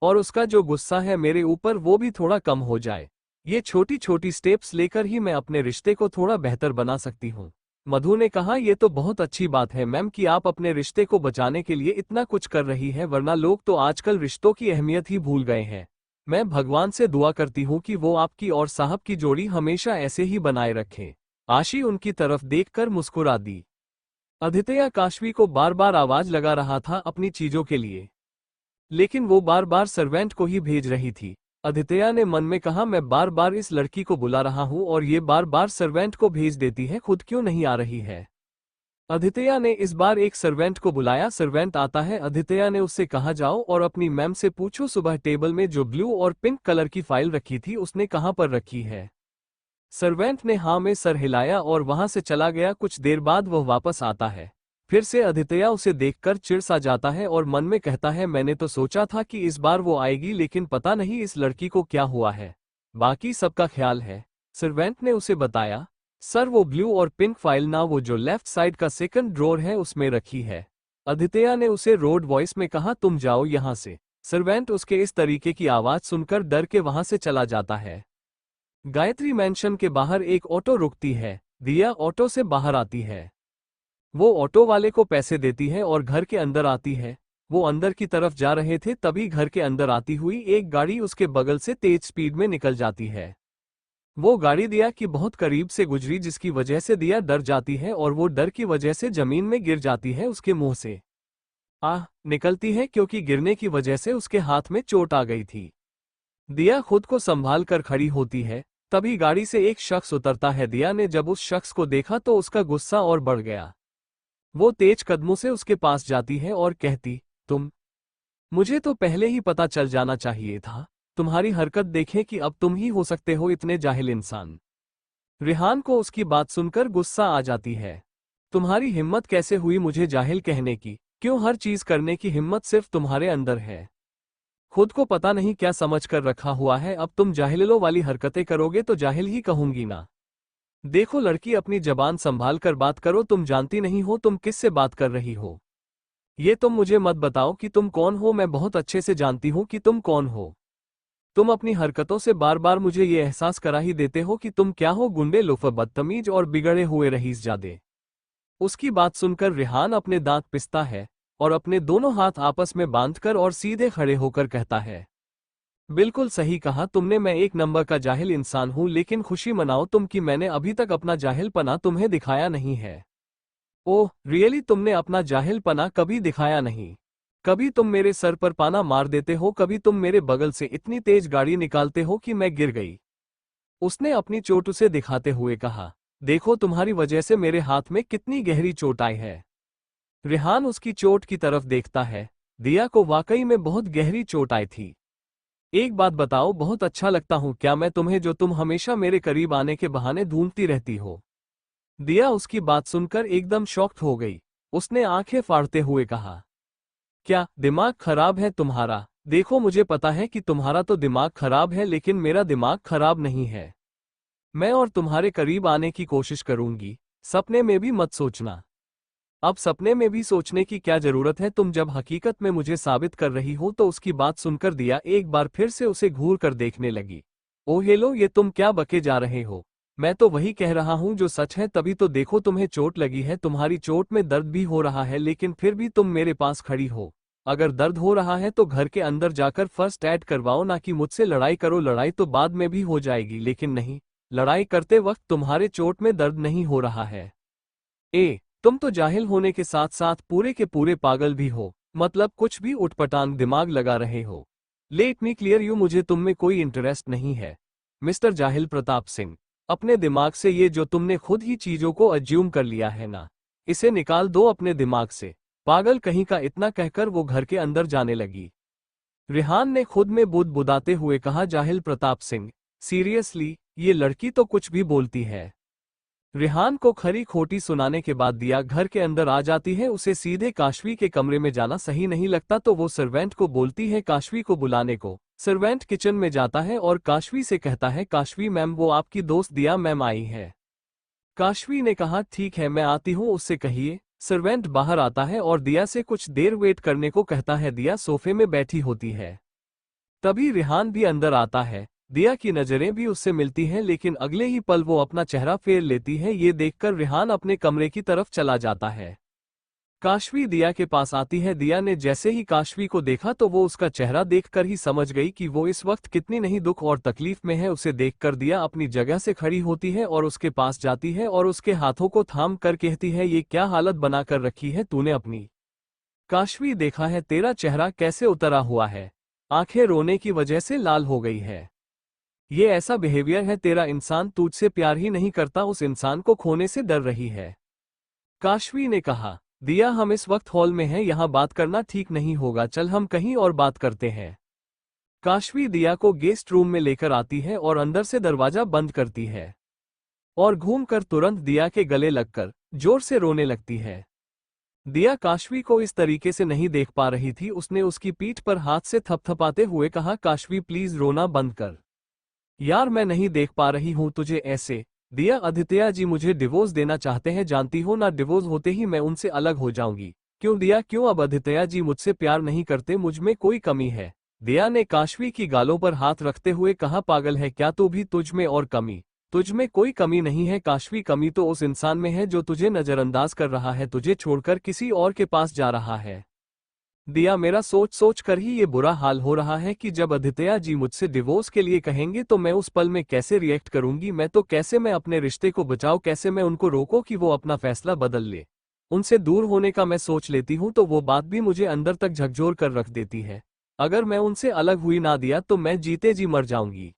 और उसका जो गुस्सा है मेरे ऊपर वो भी थोड़ा कम हो जाए। ये छोटी छोटी स्टेप्स लेकर ही मैं अपने रिश्ते को थोड़ा बेहतर बना सकती हूँ। मधु ने कहा, ये तो बहुत अच्छी बात है मैम कि आप अपने रिश्ते को बचाने के लिए इतना कुछ कर रही है, वरना लोग तो आजकल रिश्तों की अहमियत ही भूल गए हैं। मैं भगवान से दुआ करती हूँ कि वो आपकी और साहब की जोड़ी हमेशा ऐसे ही बनाए रखे। आशी उनकी तरफ देखकर मुस्कुरा दी। आदित्य काशवी को बार बार आवाज लगा रहा था अपनी चीजों के लिए, लेकिन वो बार बार सर्वेंट को ही भेज रही थी। आदित्य ने मन में कहा, मैं बार बार इस लड़की को बुला रहा हूँ और ये बार बार सर्वेंट को भेज देती है, खुद क्यों नहीं आ रही है? आदित्य ने इस बार एक सर्वेंट को बुलाया। सर्वेंट आता है। आदित्य ने उससे कहा, जाओ और अपनी मैम से पूछो सुबह टेबल में जो ब्लू और पिंक कलर की फाइल रखी थी उसने कहाँ पर रखी है। सर्वेंट ने हाँ में सर हिलाया और वहां से चला गया। कुछ देर बाद वह वापस आता है। फिर से आदित्य उसे देखकर चिढ़ सा जाता है और मन में कहता है, मैंने तो सोचा था कि इस बार वो आएगी, लेकिन पता नहीं इस लड़की को क्या हुआ है। बाकी सबका ख्याल है। सर्वेंट ने उसे बताया, सर वो ब्लू और पिंक फाइल ना वो जो लेफ्ट साइड का सेकंड ड्रॉर है उसमें रखी है। आदित्य ने उसे रोड वॉइस में कहा, तुम जाओ यहाँ से। सर्वेंट उसके इस तरीके की आवाज सुनकर डर के वहां से चला जाता है। गायत्री मैंशन के बाहर एक ऑटो रुकती है। दिया ऑटो से बाहर आती है। वो ऑटो वाले को पैसे देती है और घर के अंदर आती है। वो अंदर की तरफ जा रहे थे तभी घर के अंदर आती हुई एक गाड़ी उसके बगल से तेज स्पीड में निकल जाती है। वो गाड़ी दिया की बहुत करीब से गुजरी, जिसकी वजह से दिया डर जाती है और वो डर की वजह से जमीन में गिर जाती है। उसके मुंह से आह निकलती है क्योंकि गिरने की वजह से उसके हाथ में चोट आ गई थी। दिया खुद को संभाल कर खड़ी होती है। तभी गाड़ी से एक शख्स उतरता है। दिया ने जब उस शख्स को देखा तो उसका गुस्सा और बढ़ गया। वो तेज कदमों से उसके पास जाती है और कहती, तुम, मुझे तो पहले ही पता चल जाना चाहिए था। तुम्हारी हरकत देखें कि अब तुम ही हो सकते हो इतने जाहिल इंसान। रिहान को उसकी बात सुनकर गुस्सा आ जाती है। तुम्हारी हिम्मत कैसे हुई मुझे जाहिल कहने की? क्यों हर चीज करने की हिम्मत सिर्फ तुम्हारे अंदर है? खुद को पता नहीं क्या समझ कर रखा हुआ है। अब तुम जाहिलों वाली हरकतें करोगे तो जाहिल ही कहूंगी ना। देखो लड़की, अपनी जबान संभाल कर बात करो। तुम जानती नहीं हो तुम किससे बात कर रही हो। ये तुम मुझे मत बताओ कि तुम कौन हो, मैं बहुत अच्छे से जानती हूं कि तुम कौन हो। तुम अपनी हरकतों से बार बार मुझे ये एहसास करा ही देते हो कि तुम क्या हो, गुंडे, लोफर, बदतमीज और बिगड़े हुए रईसजादे। उसकी बात सुनकर रिहान अपने दांत पिसता है और अपने दोनों हाथ आपस में बांधकर और सीधे खड़े होकर कहता है, बिल्कुल सही कहा तुमने, मैं एक नंबर का जाहिल इंसान हूं, लेकिन खुशी मनाओ तुम कि मैंने अभी तक अपना जाहिलपना तुम्हें दिखाया नहीं है। ओह रियली, तुमने अपना जाहिलपना कभी दिखाया नहीं। कभी तुम मेरे सर पर पाना मार देते हो, कभी तुम मेरे बगल से इतनी तेज गाड़ी निकालते हो कि मैं गिर गई। उसने अपनी चोट उसे दिखाते हुए कहा, देखो तुम्हारी वजह से मेरे हाथ में कितनी गहरी चोट आई है। रिहान उसकी चोट की तरफ देखता है। दिया को वाकई में बहुत गहरी चोट आई थी। एक बात बताओ, बहुत अच्छा लगता हूं क्या मैं तुम्हें, जो तुम हमेशा मेरे करीब आने के बहाने ढूंढती रहती हो? दिया उसकी बात सुनकर एकदम शॉक्ड हो गई। उसने आंखें फाड़ते हुए कहा, क्या दिमाग खराब है तुम्हारा? देखो मुझे पता है कि तुम्हारा तो दिमाग खराब है, लेकिन मेरा दिमाग खराब नहीं है। मैं और तुम्हारे करीब आने की कोशिश करूंगी, सपने में भी मत सोचना। अब सपने में भी सोचने की क्या जरूरत है, तुम जब हकीकत में मुझे साबित कर रही हो। तो उसकी बात सुनकर दिया एक बार फिर से उसे घूर कर देखने लगी। ओ हेलो, ये तुम क्या बके जा रहे हो? मैं तो वही कह रहा हूं जो सच है। तभी तो देखो तुम्हें चोट लगी है, तुम्हारी चोट में दर्द भी हो रहा है, लेकिन फिर भी तुम मेरे पास खड़ी हो। अगर दर्द हो रहा है तो घर के अंदर जाकर फर्स्ट एड करवाओ, ना कि मुझसे लड़ाई करो। लड़ाई तो बाद में भी हो जाएगी, लेकिन नहीं, लड़ाई करते वक्त तुम्हारे चोट में दर्द नहीं हो रहा है? तुम तो जाहिल होने के साथ साथ पूरे के पूरे पागल भी हो, मतलब कुछ भी उटपटांग दिमाग लगा रहे हो। लेट मी क्लियर यू, मुझे तुम में कोई इंटरेस्ट नहीं है मिस्टर जाहिल प्रताप सिंह। अपने दिमाग से ये जो तुमने खुद ही चीजों को अज्यूम कर लिया है ना, इसे निकाल दो अपने दिमाग से, पागल कहीं का। इतना कहकर वो घर के अंदर जाने लगी। रिहान ने खुद में बुदबुदाते हुए कहा, जाहिल प्रताप सिंह सीरियसली, ये लड़की तो कुछ भी बोलती है। रिहान को खरी खोटी सुनाने के बाद दिया घर के अंदर आ जाती है। उसे सीधे काशवी के कमरे में जाना सही नहीं लगता तो वो सर्वेंट को बोलती है काशवी को बुलाने को। सर्वेंट किचन में जाता है और काशवी से कहता है, काशवी मैम वो आपकी दोस्त दिया मैम आई है। काशवी ने कहा, ठीक है मैं आती हूँ, उससे कहिए। सर्वेंट बाहर आता है और दिया से कुछ देर वेट करने को कहता है। दिया सोफे में बैठी होती है। तभी रिहान भी अंदर आता है। दिया की नजरें भी उससे मिलती हैं, लेकिन अगले ही पल वो अपना चेहरा फेर लेती है। ये देखकर रिहान अपने कमरे की तरफ चला जाता है। काशवी दिया के पास आती है। दिया ने जैसे ही काशवी को देखा तो वो उसका चेहरा देखकर ही समझ गई कि वो इस वक्त कितनी नहीं दुख और तकलीफ में है। उसे देखकर दिया अपनी जगह से खड़ी होती है और उसके पास जाती है और उसके हाथों को थाम कर कहती है, ये क्या हालत बनाकर रखी है तूने अपनी? काशवी, देखा है तेरा चेहरा कैसे उतरा हुआ है, आंखें रोने की वजह से लाल हो गई है। ये ऐसा बिहेवियर है तेरा, इंसान तुझसे प्यार ही नहीं करता, उस इंसान को खोने से डर रही है। काशवी ने कहा, दिया हम इस वक्त हॉल में हैं, यहाँ बात करना ठीक नहीं होगा, चल हम कहीं और बात करते हैं। काशवी दिया को गेस्ट रूम में लेकर आती है और अंदर से दरवाजा बंद करती है और घूमकर तुरंत दिया के गले लगकर जोर से रोने लगती है। दिया काशवी को इस तरीके से नहीं देख पा रही थी। उसने उसकी पीठ पर हाथ से थपथपाते हुए कहा, काशवी प्लीज रोना बंद कर यार, मैं नहीं देख पा रही हूं तुझे ऐसे। दिया, आदित्य जी मुझे डिवोर्स देना चाहते हैं, जानती हो ना, डिवोर्स होते ही मैं उनसे अलग हो जाऊंगी। क्यों दिया, क्यों? अब आदित्य जी मुझसे प्यार नहीं करते, मुझ में कोई कमी है? दिया ने काशवी की गालों पर हाथ रखते हुए कहा, पागल है क्या तू भी? तुझ में और कमी? तुझ में कोई कमी नहीं है काशवी, कमी तो उस इंसान में है जो तुझे नजरअंदाज कर रहा है, तुझे छोड़कर किसी और के पास जा रहा है। दिया, मेरा सोच सोच कर ही ये बुरा हाल हो रहा है कि जब आदित्य जी मुझसे डिवोर्स के लिए कहेंगे तो मैं उस पल में कैसे रिएक्ट करूंगी। मैं अपने रिश्ते को बचाऊं, कैसे मैं उनको रोकूं कि वो अपना फैसला बदल ले। उनसे दूर होने का मैं सोच लेती हूं तो वो बात भी मुझे अंदर तक झकझोर कर रख देती है। अगर मैं उनसे अलग हुई ना दिया तो मैं जीते जी मर जाऊंगी।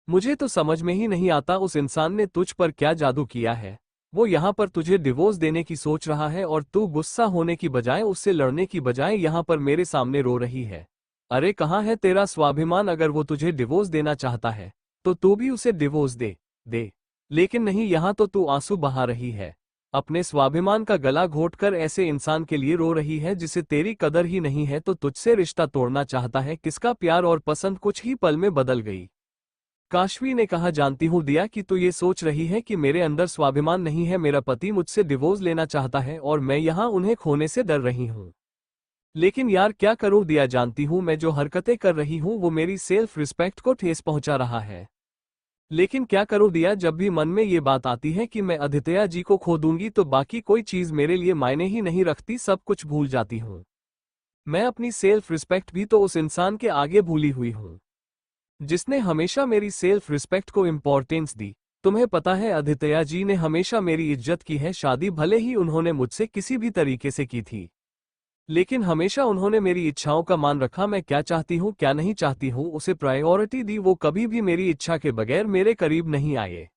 मुझे तो समझ में ही नहीं आता उस इंसान ने तुझ पर क्या जादू किया है। वो यहाँ पर तुझे डिवोर्स देने की सोच रहा है और तू गुस्सा होने की बजाय, उससे लड़ने की बजाय यहाँ पर मेरे सामने रो रही है। अरे कहाँ है तेरा स्वाभिमान? अगर वो तुझे डिवोर्स देना चाहता है तो तू भी उसे डिवोर्स दे। लेकिन नहीं, यहाँ तो तू आंसू बहा रही है, अपने स्वाभिमान का गला घोटकर ऐसे इंसान के लिए रो रही है जिसे तेरी कदर ही नहीं है, तो तुझसे रिश्ता तोड़ना चाहता है। किसका प्यार और पसंद कुछ ही पल में बदल गई। काशवी ने कहा, जानती हूं दिया कि तू ये सोच रही है कि मेरे अंदर स्वाभिमान नहीं है, मेरा पति मुझसे डिवोर्स लेना चाहता है और मैं यहाँ उन्हें खोने से डर रही हूँ। लेकिन यार क्या करूं दिया, जानती हूं मैं जो हरकतें कर रही हूं वो मेरी सेल्फ रिस्पेक्ट को ठेस पहुंचा रहा है। लेकिन क्या करूं दिया, जब भी मन में ये बात आती है कि मैं आदित्य जी को खो दूंगी तो बाकी कोई चीज मेरे लिए मायने ही नहीं रखती, सब कुछ भूल जाती हूँ। मैं अपनी सेल्फ रिस्पेक्ट भी तो उस इंसान के आगे भूली हुई हूँ जिसने हमेशा मेरी सेल्फ रिस्पेक्ट को इम्पोर्टेंस दी। तुम्हें पता है आदित्य जी ने हमेशा मेरी इज्जत की है, शादी भले ही उन्होंने मुझसे किसी भी तरीके से की थी लेकिन हमेशा उन्होंने मेरी इच्छाओं का मान रखा। मैं क्या चाहती हूँ क्या नहीं चाहती हूँ उसे प्रायोरिटी दी, वो कभी भी मेरी इच्छा के बगैर मेरे करीब नहीं आए।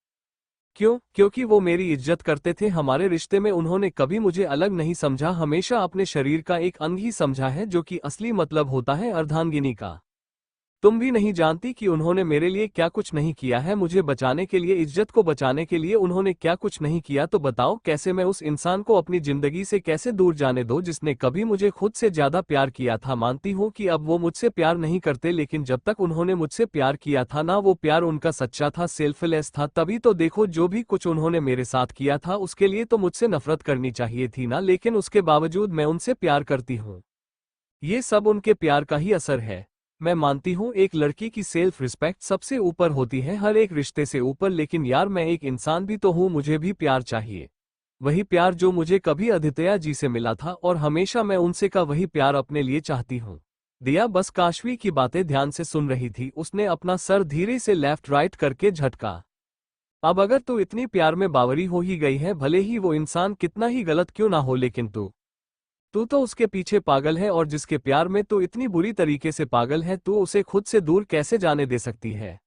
क्यों? क्योंकि वो मेरी इज्जत करते थे। हमारे रिश्ते में उन्होंने कभी मुझे अलग नहीं समझा, हमेशा अपने शरीर का एक अंग ही समझा है, जो कि असली मतलब होता है अर्धांगिनी का। तुम भी नहीं जानती कि उन्होंने मेरे लिए क्या कुछ नहीं किया है, मुझे बचाने के लिए, इज्जत को बचाने के लिए उन्होंने क्या कुछ नहीं किया। तो बताओ कैसे मैं उस इंसान को अपनी जिंदगी से कैसे दूर जाने दूं जिसने कभी मुझे खुद से ज्यादा प्यार किया था। मानती हूँ कि अब वो मुझसे प्यार नहीं करते, लेकिन जब तक उन्होंने मुझसे प्यार किया था ना, वो प्यार उनका सच्चा था, सेल्फलेस था। तभी तो देखो जो भी कुछ उन्होंने मेरे साथ किया था उसके लिए तो मुझसे नफरत करनी चाहिए थी ना, लेकिन उसके बावजूद मैं उनसे प्यार करती हूँ। ये सब उनके प्यार का ही असर है। मैं मानती हूँ एक लड़की की सेल्फ रिस्पेक्ट सबसे ऊपर होती है, हर एक रिश्ते से ऊपर, लेकिन यार मैं एक इंसान भी तो हूँ, मुझे भी प्यार चाहिए। वही प्यार जो मुझे कभी आदित्य जी से मिला था और हमेशा मैं उनसे का वही प्यार अपने लिए चाहती हूँ। दिया बस काशवी की बातें ध्यान से सुन रही थी, उसने अपना सर धीरे से लेफ्ट राइट करके झटका। अब अगर तू इतनी प्यार में बावरी हो ही गई है, भले ही वो इंसान कितना ही गलत क्यों ना हो, लेकिन तू तू तो उसके पीछे पागल है, और जिसके प्यार में तू इतनी बुरी तरीके से पागल है, तू उसे खुद से दूर कैसे जाने दे सकती है?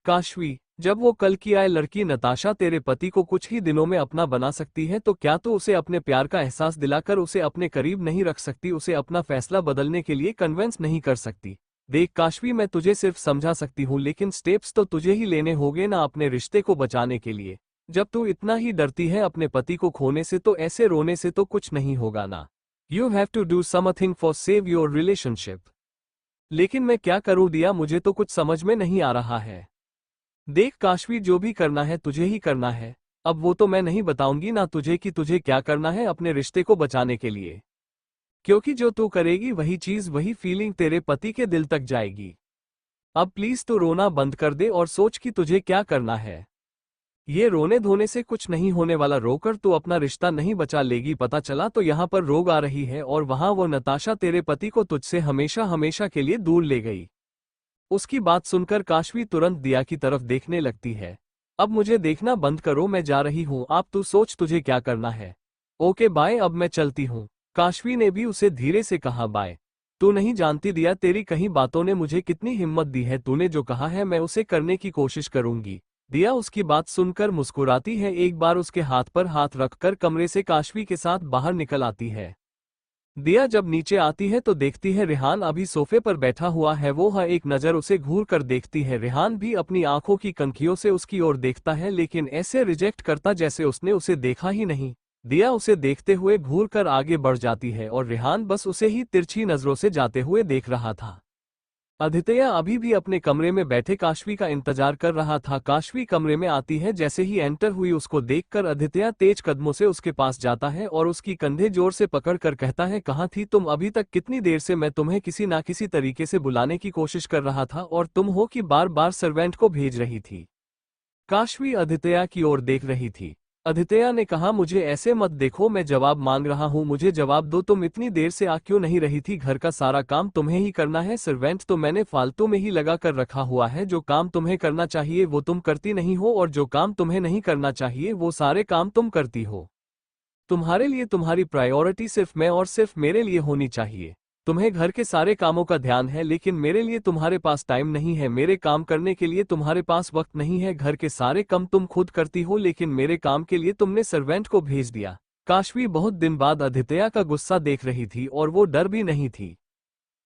काशवी, जब वो कल की आए लड़की नताशा तेरे पति को कुछ ही दिनों में अपना बना सकती है, तो क्या तू उसे अपने प्यार का एहसास दिलाकर उसे अपने करीब नहीं रख सकती, उसे अपना फैसला बदलने के लिए कन्विंस नहीं कर सकती? देख काशवी, मैं तुझे सिर्फ समझा सकती हूँ, लेकिन स्टेप्स तो तुझे ही लेने होंगे ना अपने रिश्ते को बचाने के लिए। जब तू इतना ही डरती है अपने पति को खोने से, तो ऐसे रोने से तो कुछ नहीं होगा ना। You have to do something for save your relationship. लेकिन मैं क्या करूँ दिया, मुझे तो कुछ समझ में नहीं आ रहा है। देख काशवी, जो भी करना है तुझे ही करना है। अब वो तो मैं नहीं बताऊंगी ना तुझे कि तुझे क्या करना है अपने रिश्ते को बचाने के लिए, क्योंकि जो तू करेगी वही चीज, वही फीलिंग तेरे पति के दिल तक जाएगी। अब प्लीज तू रोना बंद कर दे और सोच कि तुझे क्या करना है। ये रोने धोने से कुछ नहीं होने वाला, रोकर तू अपना रिश्ता नहीं बचा लेगी। पता चला तो यहाँ पर रोग आ रही है, और वहां वो नताशा तेरे पति को तुझसे हमेशा हमेशा के लिए दूर ले गई। उसकी बात सुनकर काशवी तुरंत दिया की तरफ देखने लगती है। अब मुझे देखना बंद करो, मैं जा रही हूँ, आप तू सोच तुझे क्या करना है। ओके बाय, अब मैं चलती हूँ। काशवी ने भी उसे धीरे से कहा बाय। तू नहीं जानती दिया, तेरी कहीं बातों ने मुझे कितनी हिम्मत दी है, तूने जो कहा है मैं उसे करने की कोशिश करूंगी। दिया उसकी बात सुनकर मुस्कुराती है, एक बार उसके हाथ पर हाथ रखकर कमरे से काशवी के साथ बाहर निकल आती है। दिया जब नीचे आती है तो देखती है रेहान अभी सोफे पर बैठा हुआ है। वो एक नज़र उसे घूर कर देखती है। रेहान भी अपनी आंखों की कनखियों से उसकी ओर देखता है, लेकिन ऐसे रिजेक्ट करता जैसे उसने उसे देखा ही नहीं। दिया उसे देखते हुए घूर कर आगे बढ़ जाती है, और रेहान बस उसे ही तिरछी नजरों से जाते हुए देख रहा था। आदित्य अभी भी अपने कमरे में बैठे काशवी का इंतजार कर रहा था। काशवी कमरे में आती है, जैसे ही एंटर हुई उसको देखकर आदित्य तेज कदमों से उसके पास जाता है और उसकी कंधे जोर से पकड़कर कहता है, कहाँ थी तुम अभी तक? कितनी देर से मैं तुम्हें किसी ना किसी तरीके से बुलाने की कोशिश कर रहा था, और तुम हो कि बार बार सर्वेंट को भेज रही थी। काशवी आदित्य की ओर देख रही थी। आदित्य ने कहा, मुझे ऐसे मत देखो, मैं जवाब मांग रहा हूँ, मुझे जवाब दो। तुम इतनी देर से आ क्यों नहीं रही थी? घर का सारा काम तुम्हें ही करना है, सर्वेंट तो मैंने फालतू में ही लगा कर रखा हुआ है। जो काम तुम्हें करना चाहिए वो तुम करती नहीं हो, और जो काम तुम्हें नहीं करना चाहिए वो सारे काम तुम करती हो। तुम्हारे लिए तुम्हारी प्रायोरिटी सिर्फ मैं और सिर्फ मेरे लिए होनी चाहिए। तुम्हें घर के सारे कामों का ध्यान है, लेकिन मेरे लिए तुम्हारे पास टाइम नहीं है, मेरे काम करने के लिए तुम्हारे पास वक्त नहीं है। घर के सारे काम तुम खुद करती हो, लेकिन मेरे काम के लिए तुमने सर्वेंट को भेज दिया। काशवी बहुत दिन बाद आदित्य का गुस्सा देख रही थी, और वो डर भी नहीं थी।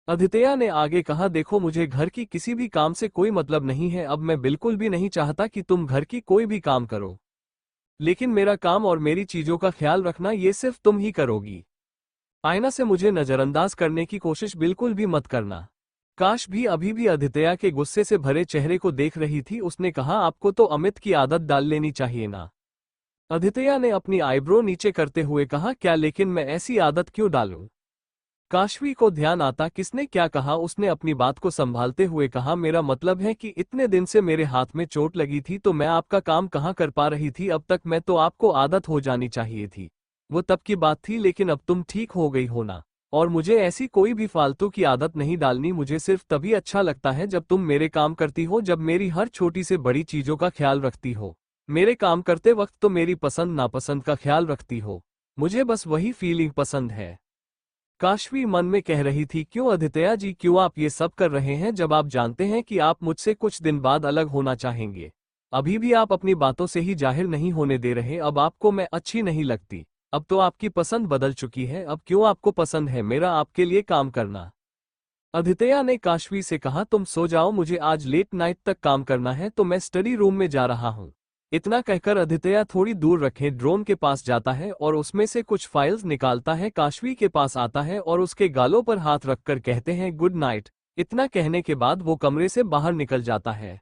आदित्य ने आगे कहा, देखो मुझे घर की किसी भी काम से कोई मतलब नहीं है। अब मैं बिल्कुल भी नहीं चाहता कि तुम घर की कोई भी काम करो, लेकिन मेरा काम और मेरी चीजों का ख्याल रखना ये सिर्फ तुम ही करोगी। आईना से मुझे नजरअंदाज करने की कोशिश बिल्कुल भी मत करना। काश भी अभी भी आदित्य के गुस्से से भरे चेहरे को देख रही थी। उसने कहा, आपको तो अमित की आदत डाल लेनी चाहिए ना। आदित्य ने अपनी आईब्रो नीचे करते हुए कहा, क्या? लेकिन मैं ऐसी आदत क्यों डालूं? काशवी को ध्यान आता किसने क्या कहा। उसने अपनी बात को संभालते हुए कहा, मेरा मतलब है कि इतने दिन से मेरे हाथ में चोट लगी थी तो मैं आपका काम कहाँ कर पा रही थी अब तक? मैं तो आपको आदत हो जानी चाहिए थी। वो तब की बात थी, लेकिन अब तुम ठीक हो गई हो ना। और मुझे ऐसी कोई भी फालतू की आदत नहीं डालनी। मुझे सिर्फ तभी अच्छा लगता है जब तुम मेरे काम करती हो, जब मेरी हर छोटी से बड़ी चीजों का ख्याल रखती हो। मेरे काम करते वक्त तो मेरी पसंद नापसंद का ख्याल रखती हो। मुझे बस वही फीलिंग पसंद है। काशवी मन में कह रही थी, क्यों आदित्य जी, क्यों आप ये सब कर रहे हैं जब आप जानते हैं कि आप मुझसे कुछ दिन बाद अलग होना चाहेंगे? अभी भी आप अपनी बातों से ही जाहिर नहीं होने दे रहे। अब आपको मैं अच्छी नहीं लगती। अब तो आपकी पसंद बदल चुकी है। अब क्यों आपको पसंद है मेरा आपके लिए काम करना? आदित्य ने काशवी से कहा, तुम सो जाओ, मुझे आज लेट नाइट तक काम करना है, तो मैं स्टडी रूम में जा रहा हूँ। इतना कहकर आदित्य थोड़ी दूर रखे ड्रोन के पास जाता है और उसमें से कुछ फाइल्स निकालता है। काशवी के पास आता है और उसके गालों पर हाथ रखकर कहते हैं, गुड नाइट। इतना कहने के बाद वो कमरे से बाहर निकल जाता है।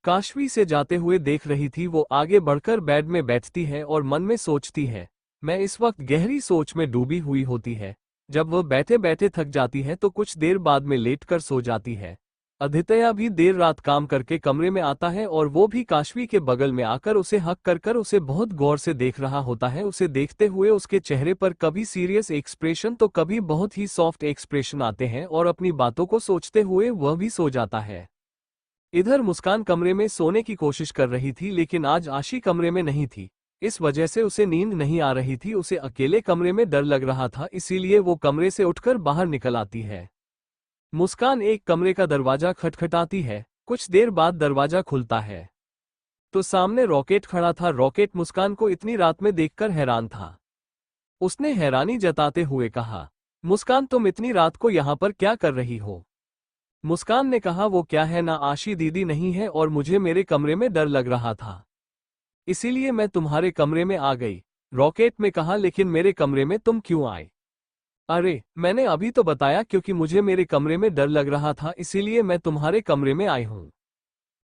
काशवी से जाते हुए देख रही थी। वो आगे बढ़कर बेड में बैठती है और मन में सोचती है। मैं इस वक्त गहरी सोच में डूबी हुई होती है। जब वह बैठे बैठे थक जाती है तो कुछ देर बाद में लेटकर सो जाती है। आदित्य भी देर रात काम करके कमरे में आता है, और वो भी काशवी के बगल में आकर उसे हक कर उसे बहुत गौर से देख रहा होता है। उसे देखते हुए उसके चेहरे पर कभी सीरियस एक्सप्रेशन तो कभी बहुत ही सॉफ्ट एक्सप्रेशन आते हैं, और अपनी बातों को सोचते हुए वह भी सो जाता है। इधर मुस्कान कमरे में सोने की कोशिश कर रही थी, लेकिन आज आशी कमरे में नहीं थी। इस वजह से उसे नींद नहीं आ रही थी। उसे अकेले कमरे में डर लग रहा था, इसीलिए वो कमरे से उठकर बाहर निकल आती है। मुस्कान एक कमरे का दरवाजा खटखटाती है। कुछ देर बाद दरवाजा खुलता है तो सामने रॉकेट खड़ा था। रॉकेट मुस्कान को इतनी रात में देखकर हैरान था। उसने हैरानी जताते हुए कहा, मुस्कान तुम इतनी रात को यहाँ पर क्या कर रही हो? मुस्कान ने कहा, वो क्या है ना, आशी दीदी नहीं है और मुझे मेरे कमरे में डर लग रहा था, इसीलिए मैं तुम्हारे कमरे में आ गई। रॉकेट ने कहा, लेकिन मेरे कमरे में तुम क्यों आए? अरे मैंने अभी तो बताया, क्योंकि मुझे मेरे कमरे में डर लग रहा था, इसीलिए मैं तुम्हारे कमरे में आई हूँ।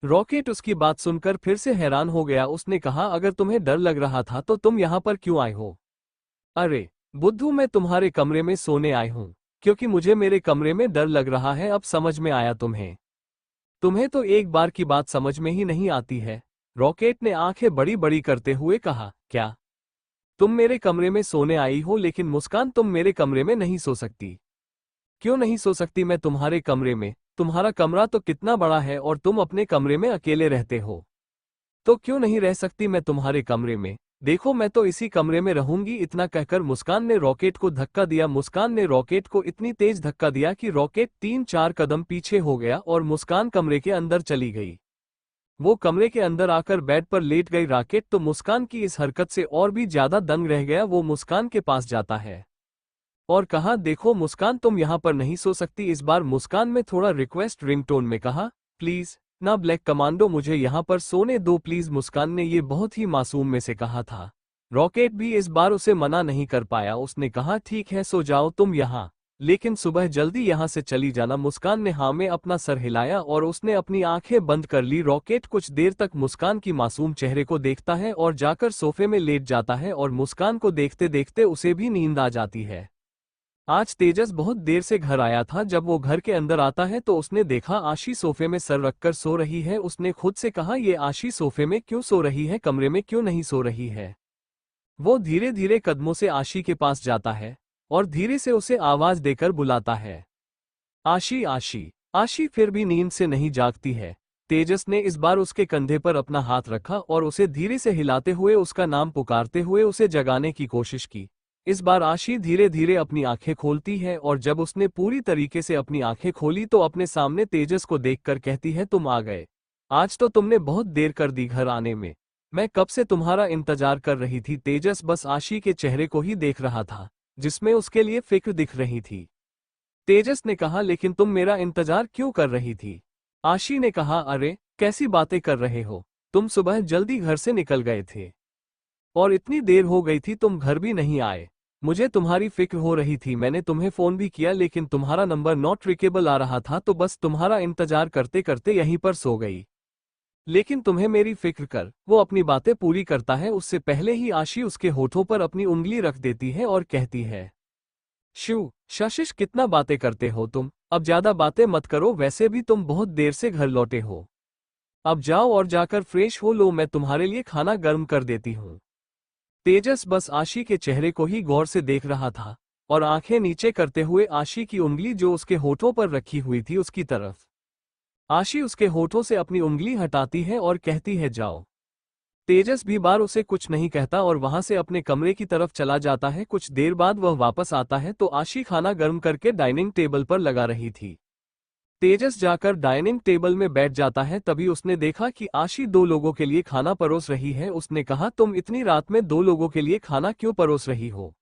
रॉकेट उसकी बात सुनकर फिर से हैरान हो गया। उसने कहा, अगर तुम्हें डर लग रहा था तो तुम यहाँ पर क्यों आए हो? अरे बुद्धू, मैं तुम्हारे कमरे में सोने आई हूँ, क्योंकि मुझे मेरे कमरे में डर लग रहा है। अब समझ में आया तुम्हें? तुम्हें तो एक बार की बात समझ में ही नहीं आती है। रॉकेट ने आंखें बड़ी बड़ी करते हुए कहा, क्या तुम मेरे कमरे में सोने आई हो? लेकिन मुस्कान, तुम मेरे कमरे में नहीं सो सकती। क्यों नहीं सो सकती मैं तुम्हारे कमरे में? तुम्हारा कमरा तो कितना बड़ा है और तुम अपने कमरे में अकेले रहते हो, तो क्यों नहीं रह सकती मैं तुम्हारे कमरे में? देखो, मैं तो इसी कमरे में रहूंगी। इतना कहकर मुस्कान ने रॉकेट को धक्का दिया। मुस्कान ने रॉकेट को इतनी तेज धक्का दिया कि रॉकेट 3-4 कदम पीछे हो गया और मुस्कान कमरे के अंदर चली गई। वो कमरे के अंदर आकर बेड पर लेट गई। रॉकेट तो मुस्कान की इस हरकत से और भी ज्यादा दंग रह गया। वो मुस्कान के पास जाता है और कहा, देखो मुस्कान, तुम यहाँ पर नहीं सो सकती। इस बार मुस्कान में थोड़ा रिक्वेस्ट रिंगटोन में कहा, प्लीज ना ब्लैक कमांडो, मुझे यहाँ पर सोने दो प्लीज। मुस्कान ने ये बहुत ही मासूम में से कहा था। रॉकेट भी इस बार उसे मना नहीं कर पाया। उसने कहा, ठीक है सो जाओ तुम यहाँ, लेकिन सुबह जल्दी यहाँ से चली जाना। मुस्कान ने हाँ में अपना सर हिलाया और उसने अपनी आंखें बंद कर ली। रॉकेट कुछ देर तक मुस्कान की मासूम चेहरे को देखता है और जाकर सोफे में लेट जाता है और मुस्कान को देखते देखते उसे भी नींद आ जाती है। आज तेजस बहुत देर से घर आया था। जब वो घर के अंदर आता है तो उसने देखा आशी सोफे में सर रखकर सो रही है। उसने खुद से कहा, ये आशी सोफे में क्यों सो रही है, कमरे में क्यों नहीं सो रही है? वो धीरे धीरे कदमों से आशी के पास जाता है और धीरे से उसे आवाज देकर बुलाता है, आशी आशी। आशी फिर भी नींद से नहीं जागती है। तेजस ने इस बार उसके कंधे पर अपना हाथ रखा और उसे धीरे से हिलाते हुए उसका नाम पुकारते हुए उसे जगाने की कोशिश की। इस बार आशी धीरे धीरे अपनी आंखें खोलती है और जब उसने पूरी तरीके से अपनी आंखें खोली तो अपने सामने तेजस को देखकर कहती है, तुम आ गए। आज तो तुमने बहुत देर कर दी घर आने में। मैं कब से तुम्हारा इंतजार कर रही थी। तेजस बस आशी के चेहरे को ही देख रहा था, जिसमें उसके लिए फिक्र दिख रही थी। तेजस ने कहा, लेकिन तुम मेरा इंतजार क्यों कर रही थी? आशी ने कहा, अरे कैसी बातें कर रहे हो, तुम सुबह जल्दी घर से निकल गए थे और इतनी देर हो गई थी तुम घर भी नहीं आए। मुझे तुम्हारी फिक्र हो रही थी। मैंने तुम्हें फोन भी किया लेकिन तुम्हारा नंबर नॉट रीचेबल आ रहा था, तो बस तुम्हारा इंतजार करते करते यहीं पर सो गई। लेकिन तुम्हें मेरी फिक्र कर। वो अपनी बातें पूरी करता है उससे पहले ही आशी उसके होठों पर अपनी उंगली रख देती है और कहती है, शिव शशिश, कितना बातें करते हो तुम, अब ज्यादा बातें मत करो। वैसे भी तुम बहुत देर से घर लौटे हो, अब जाओ और जाकर फ्रेश हो लो, मैं तुम्हारे लिए खाना गर्म कर देती हूँ। तेजस बस आशी के चेहरे को ही गौर से देख रहा था और आंखें नीचे करते हुए आशी की उंगली जो उसके होठों पर रखी हुई थी उसकी तरफ। आशी उसके होठों से अपनी उंगली हटाती है और कहती है, जाओ। तेजस भी बार उसे कुछ नहीं कहता और वहां से अपने कमरे की तरफ चला जाता है। कुछ देर बाद वह वापस आता है तो आशी खाना गर्म करके डाइनिंग टेबल पर लगा रही थी। तेजस जाकर डाइनिंग टेबल में बैठ जाता है। तभी उसने देखा कि आशी 2 लोगों के लिए खाना परोस रही है। उसने कहा, तुम इतनी रात में 2 लोगों के लिए खाना क्यों परोस रही हो?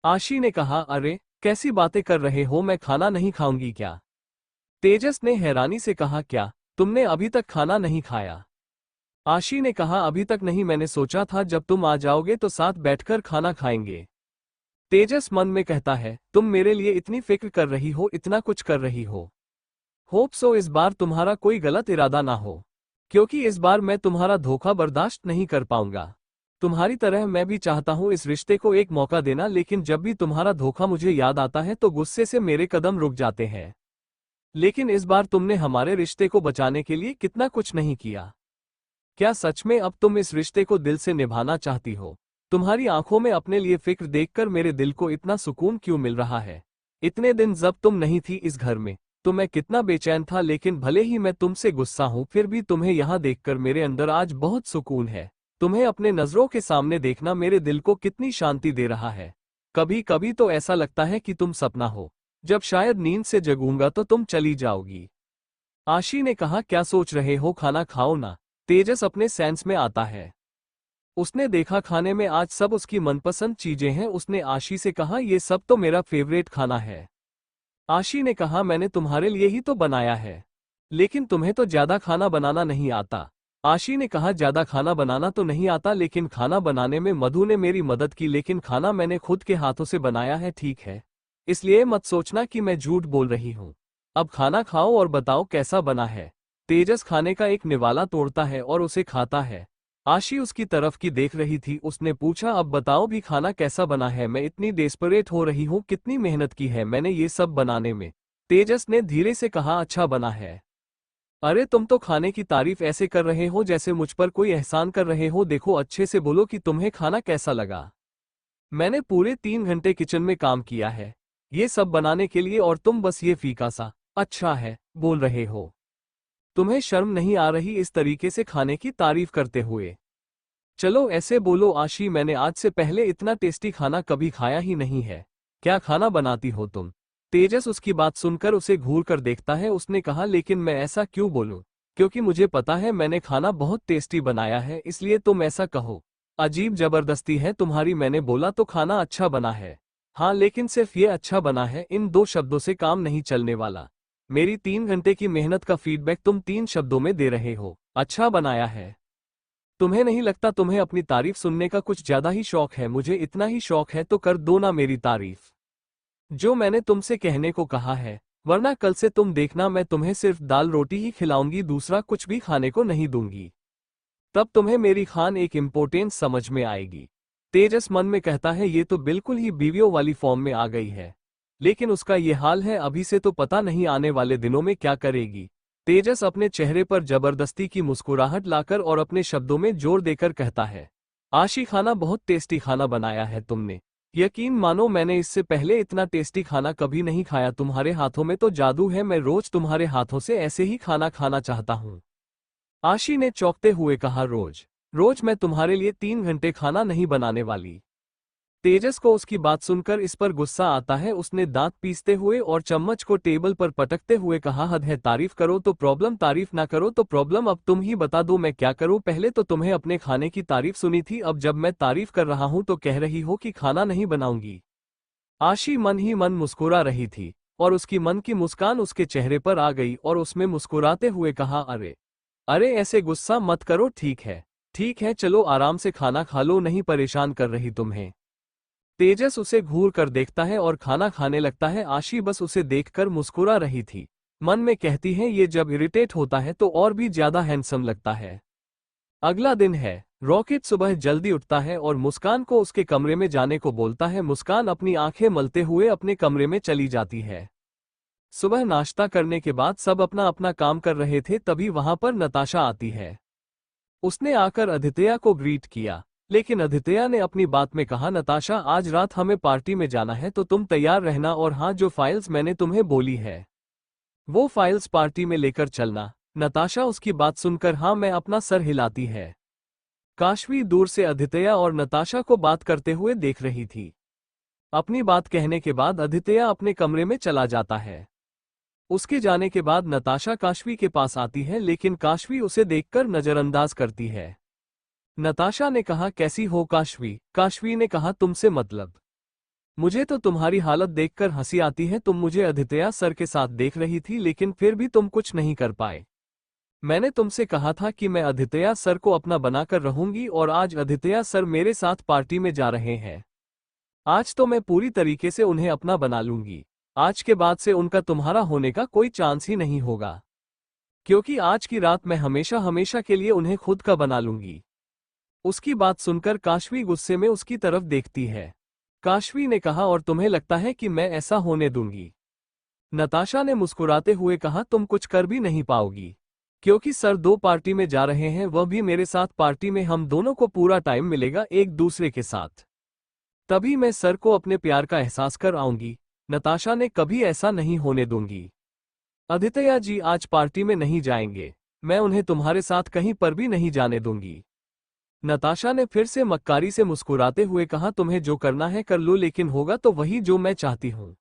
आशी ने कहा, अरे कैसी बातें कर रहे हो, मैं खाना नहीं खाऊंगी क्या? तेजस ने हैरानी से कहा, क्या तुमने अभी तक खाना नहीं खाया? आशी ने कहा, अभी तक नहीं, मैंने सोचा था जब तुम आ जाओगे तो साथ बैठकर खाना खाएंगे। तेजस मन में कहता है, तुम मेरे लिए इतनी फिक्र कर रही हो, इतना कुछ कर रही हो, होप सो इस बार तुम्हारा कोई गलत इरादा ना हो, क्योंकि इस बार मैं तुम्हारा धोखा बर्दाश्त नहीं कर पाऊंगा। तुम्हारी तरह मैं भी चाहता हूं इस रिश्ते को एक मौका देना, लेकिन जब भी तुम्हारा धोखा मुझे याद आता है तो गुस्से से मेरे कदम रुक जाते हैं। लेकिन इस बार तुमने हमारे रिश्ते को बचाने के लिए कितना कुछ नहीं किया। क्या सच में अब तुम इस रिश्ते को दिल से निभाना चाहती हो? तुम्हारी आंखों में अपने लिए फिक्र देखकर मेरे दिल को इतना सुकून क्यों मिल रहा है? इतने दिन जब तुम नहीं थी इस घर में, तो मैं कितना बेचैन था, लेकिन भले ही मैं तुमसे गुस्सा हूं फिर भी तुम्हें यहाँ देखकर मेरे अंदर आज बहुत सुकून है। तुम्हें अपने नजरों के सामने देखना मेरे दिल को कितनी शांति दे रहा है। कभी कभी तो ऐसा लगता है कि तुम सपना हो, जब शायद नींद से जगूंगा तो तुम चली जाओगी। आशी ने कहा, क्या सोच रहे हो, खाना खाओ ना। तेजस अपने सेंस में आता है। उसने देखा खाने में आज सब उसकी मनपसंद चीजें हैं। उसने आशी से कहा, ये सब तो मेरा फेवरेट खाना है। आशी ने कहा, मैंने तुम्हारे लिए ही तो बनाया है, लेकिन तुम्हें तो ज्यादा खाना बनाना नहीं आता। आशी ने कहा, ज्यादा खाना बनाना तो नहीं आता, लेकिन खाना बनाने में मधु ने मेरी मदद की, लेकिन खाना मैंने खुद के हाथों से बनाया है, ठीक है? इसलिए मत सोचना कि मैं झूठ बोल रही हूँ। अब खाना खाओ और बताओ कैसा बना है। तेजस खाने का एक निवाला तोड़ता है और उसे खाता है। आशी उसकी तरफ की देख रही थी। उसने पूछा, अब बताओ भी खाना कैसा बना है, मैं इतनी डेस्परेट हो रही हूँ, कितनी मेहनत की है मैंने ये सब बनाने में। तेजस ने धीरे से कहा, अच्छा बना है। अरे तुम तो खाने की तारीफ ऐसे कर रहे हो जैसे मुझ पर कोई एहसान कर रहे हो। देखो अच्छे से बोलो कि तुम्हें खाना कैसा लगा। मैंने पूरे 3 घंटे किचन में काम किया है ये सब बनाने के लिए, और तुम बस ये फीका सा अच्छा है बोल रहे हो। तुम्हें शर्म नहीं आ रही इस तरीके से खाने की तारीफ करते हुए? चलो ऐसे बोलो, आशी मैंने आज से पहले इतना टेस्टी खाना कभी खाया ही नहीं है। क्या खाना बनाती हो तुम? तेजस उसकी बात सुनकर उसे घूर कर देखता है। उसने कहा, लेकिन मैं ऐसा क्यों बोलूं? क्योंकि मुझे पता है मैंने खाना बहुत टेस्टी बनाया है, इसलिए तुम ऐसा कहो। अजीब जबरदस्ती है तुम्हारी। मैंने बोला तो खाना अच्छा बना है। हाँ, लेकिन सिर्फ ये अच्छा बना है, इन 2 शब्दों से काम नहीं चलने वाला। मेरी 3 घंटे की मेहनत का फीडबैक तुम 3 शब्दों में दे रहे हो, अच्छा बनाया है। तुम्हें नहीं लगता तुम्हें अपनी तारीफ सुनने का कुछ ज्यादा ही शौक है? मुझे इतना ही शौक है तो कर दो ना मेरी तारीफ, जो मैंने तुमसे कहने को कहा है। वरना कल से तुम देखना, मैं तुम्हें सिर्फ दाल रोटी ही खिलाऊंगी, दूसरा कुछ भी खाने को नहीं दूंगी। तब तुम्हें मेरी खान एक इम्पोर्टेंस समझ में आएगी। तेजस मन में कहता है, ये तो बिल्कुल ही बीवियों वाली फॉर्म में आ गई है। लेकिन उसका ये हाल है अभी से, तो पता नहीं आने वाले दिनों में क्या करेगी। तेजस अपने चेहरे पर जबरदस्ती की मुस्कुराहट लाकर और अपने शब्दों में जोर देकर कहता है, आशी खाना बहुत टेस्टी खाना बनाया है तुमने। यकीन मानो मैंने इससे पहले इतना टेस्टी खाना कभी नहीं खाया। तुम्हारे हाथों में तो जादू है, मैं रोज तुम्हारे हाथों से ऐसे ही खाना खाना चाहता हूँ। आशी ने चौंकते हुए कहा, रोज रोज मैं तुम्हारे लिए 3 घंटे खाना नहीं बनाने वाली। तेजस को उसकी बात सुनकर इस पर गुस्सा आता है। उसने दांत पीसते हुए और चम्मच को टेबल पर पटकते हुए कहा, हद है, तारीफ करो तो प्रॉब्लम, तारीफ ना करो तो प्रॉब्लम। अब तुम ही बता दो मैं क्या करूं? पहले तो तुम्हें अपने खाने की तारीफ सुनी थी, अब जब मैं तारीफ कर रहा हूं तो कह रही हो कि खाना नहीं बनाऊंगी। आशी मन ही मन मुस्कुरा रही थी और उसकी मन की मुस्कान उसके चेहरे पर आ गई और उसमें मुस्कुराते हुए कहा, अरे अरे ऐसे गुस्सा मत करो, ठीक है चलो आराम से खाना खा लो, नहीं परेशान कर रही तुम्हें। तेजस उसे घूर कर देखता है और खाना खाने लगता है। आशी बस उसे देखकर मुस्कुरा रही थी। मन में कहती है, ये जब इरिटेट होता है तो और भी ज्यादा हैंडसम लगता है। अगला दिन है। रॉकेट सुबह जल्दी उठता है और मुस्कान को उसके कमरे में जाने को बोलता है। मुस्कान अपनी आंखें मलते हुए अपने कमरे में चली जाती है। सुबह नाश्ता करने के बाद सब अपना अपना काम कर रहे थे, तभी वहां पर नताशा आती है। उसने आकर आदित्य को ग्रीट किया, लेकिन आदित्य ने अपनी बात में कहा, नताशा आज रात हमें पार्टी में जाना है तो तुम तैयार रहना, और हाँ, जो फाइल्स मैंने तुम्हें बोली है वो फाइल्स पार्टी में लेकर चलना। नताशा उसकी बात सुनकर हाँ मैं अपना सर हिलाती है। काशवी दूर से आदित्य और नताशा को बात करते हुए देख रही थी। अपनी बात कहने के बाद आदित्य अपने कमरे में चला जाता है। उसके जाने के बाद नताशा काशवी के पास आती है, लेकिन काशवी उसे देखकर नजरअंदाज करती है। नताशा ने कहा, कैसी हो काशवी? काशवी ने कहा, तुमसे मतलब? मुझे तो तुम्हारी हालत देखकर हंसी आती है। तुम मुझे आदित्य सर के साथ देख रही थी, लेकिन फिर भी तुम कुछ नहीं कर पाए। मैंने तुमसे कहा था कि मैं आदित्य सर को अपना बनाकर रहूंगी, और आज आदित्य सर मेरे साथ पार्टी में जा रहे हैं। आज तो मैं पूरी तरीके से उन्हें अपना बना लूंगी। आज के बाद से उनका तुम्हारा होने का कोई चांस ही नहीं होगा, क्योंकि आज की रात मैं हमेशा हमेशा के लिए उन्हें खुद का बना लूंगी। उसकी बात सुनकर काशवी गुस्से में उसकी तरफ देखती है। काशवी ने कहा, और तुम्हें लगता है कि मैं ऐसा होने दूंगी? नताशा ने मुस्कुराते हुए कहा, तुम कुछ कर भी नहीं पाओगी, क्योंकि सर 2 पार्टी में जा रहे हैं, वह भी मेरे साथ। पार्टी में हम दोनों को पूरा टाइम मिलेगा एक दूसरे के साथ, तभी मैं सर को अपने प्यार का एहसास कर आऊंगी। नताशा ने कभी ऐसा नहीं होने दूंगी। आदित्य जी आज पार्टी में नहीं जाएंगे। मैं उन्हें तुम्हारे साथ कहीं पर भी नहीं जाने दूंगी। नताशा ने फिर से मक्कारी से मुस्कुराते हुए कहा, तुम्हें जो करना है कर लो, लेकिन होगा तो वही जो मैं चाहती हूँ।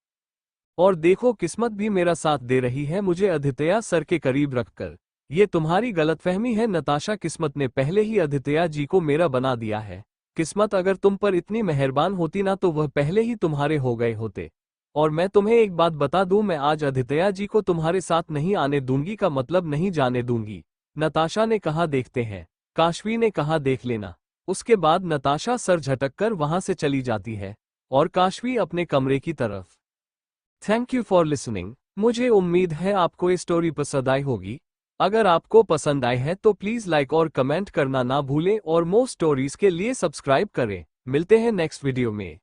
और देखो किस्मत भी मेरा साथ दे रही है मुझे आदित्य सर के करीब रखकर। ये तुम्हारी गलतफहमी है नताशा, किस्मत ने पहले ही आदित्य जी को मेरा बना दिया है। किस्मत अगर तुम पर इतनी मेहरबान होती ना तो वह पहले ही तुम्हारे हो गए होते। और मैं तुम्हें एक बात बता दूं, मैं आज आदित्य जी को तुम्हारे साथ नहीं आने दूंगी का मतलब नहीं जाने दूंगी। नताशा ने कहा, देखते हैं। काशवी ने कहा, देख लेना। उसके बाद नताशा सर झटककर वहां से चली जाती है और काशवी अपने कमरे की तरफ। Thank you for listening. मुझे उम्मीद है आपको ये स्टोरी पसंद आई होगी। अगर आपको पसंद आई है तो प्लीज लाइक और कमेंट करना ना भूलें और मोर स्टोरीज के लिए सब्सक्राइब करें। मिलते हैं नेक्स्ट वीडियो में।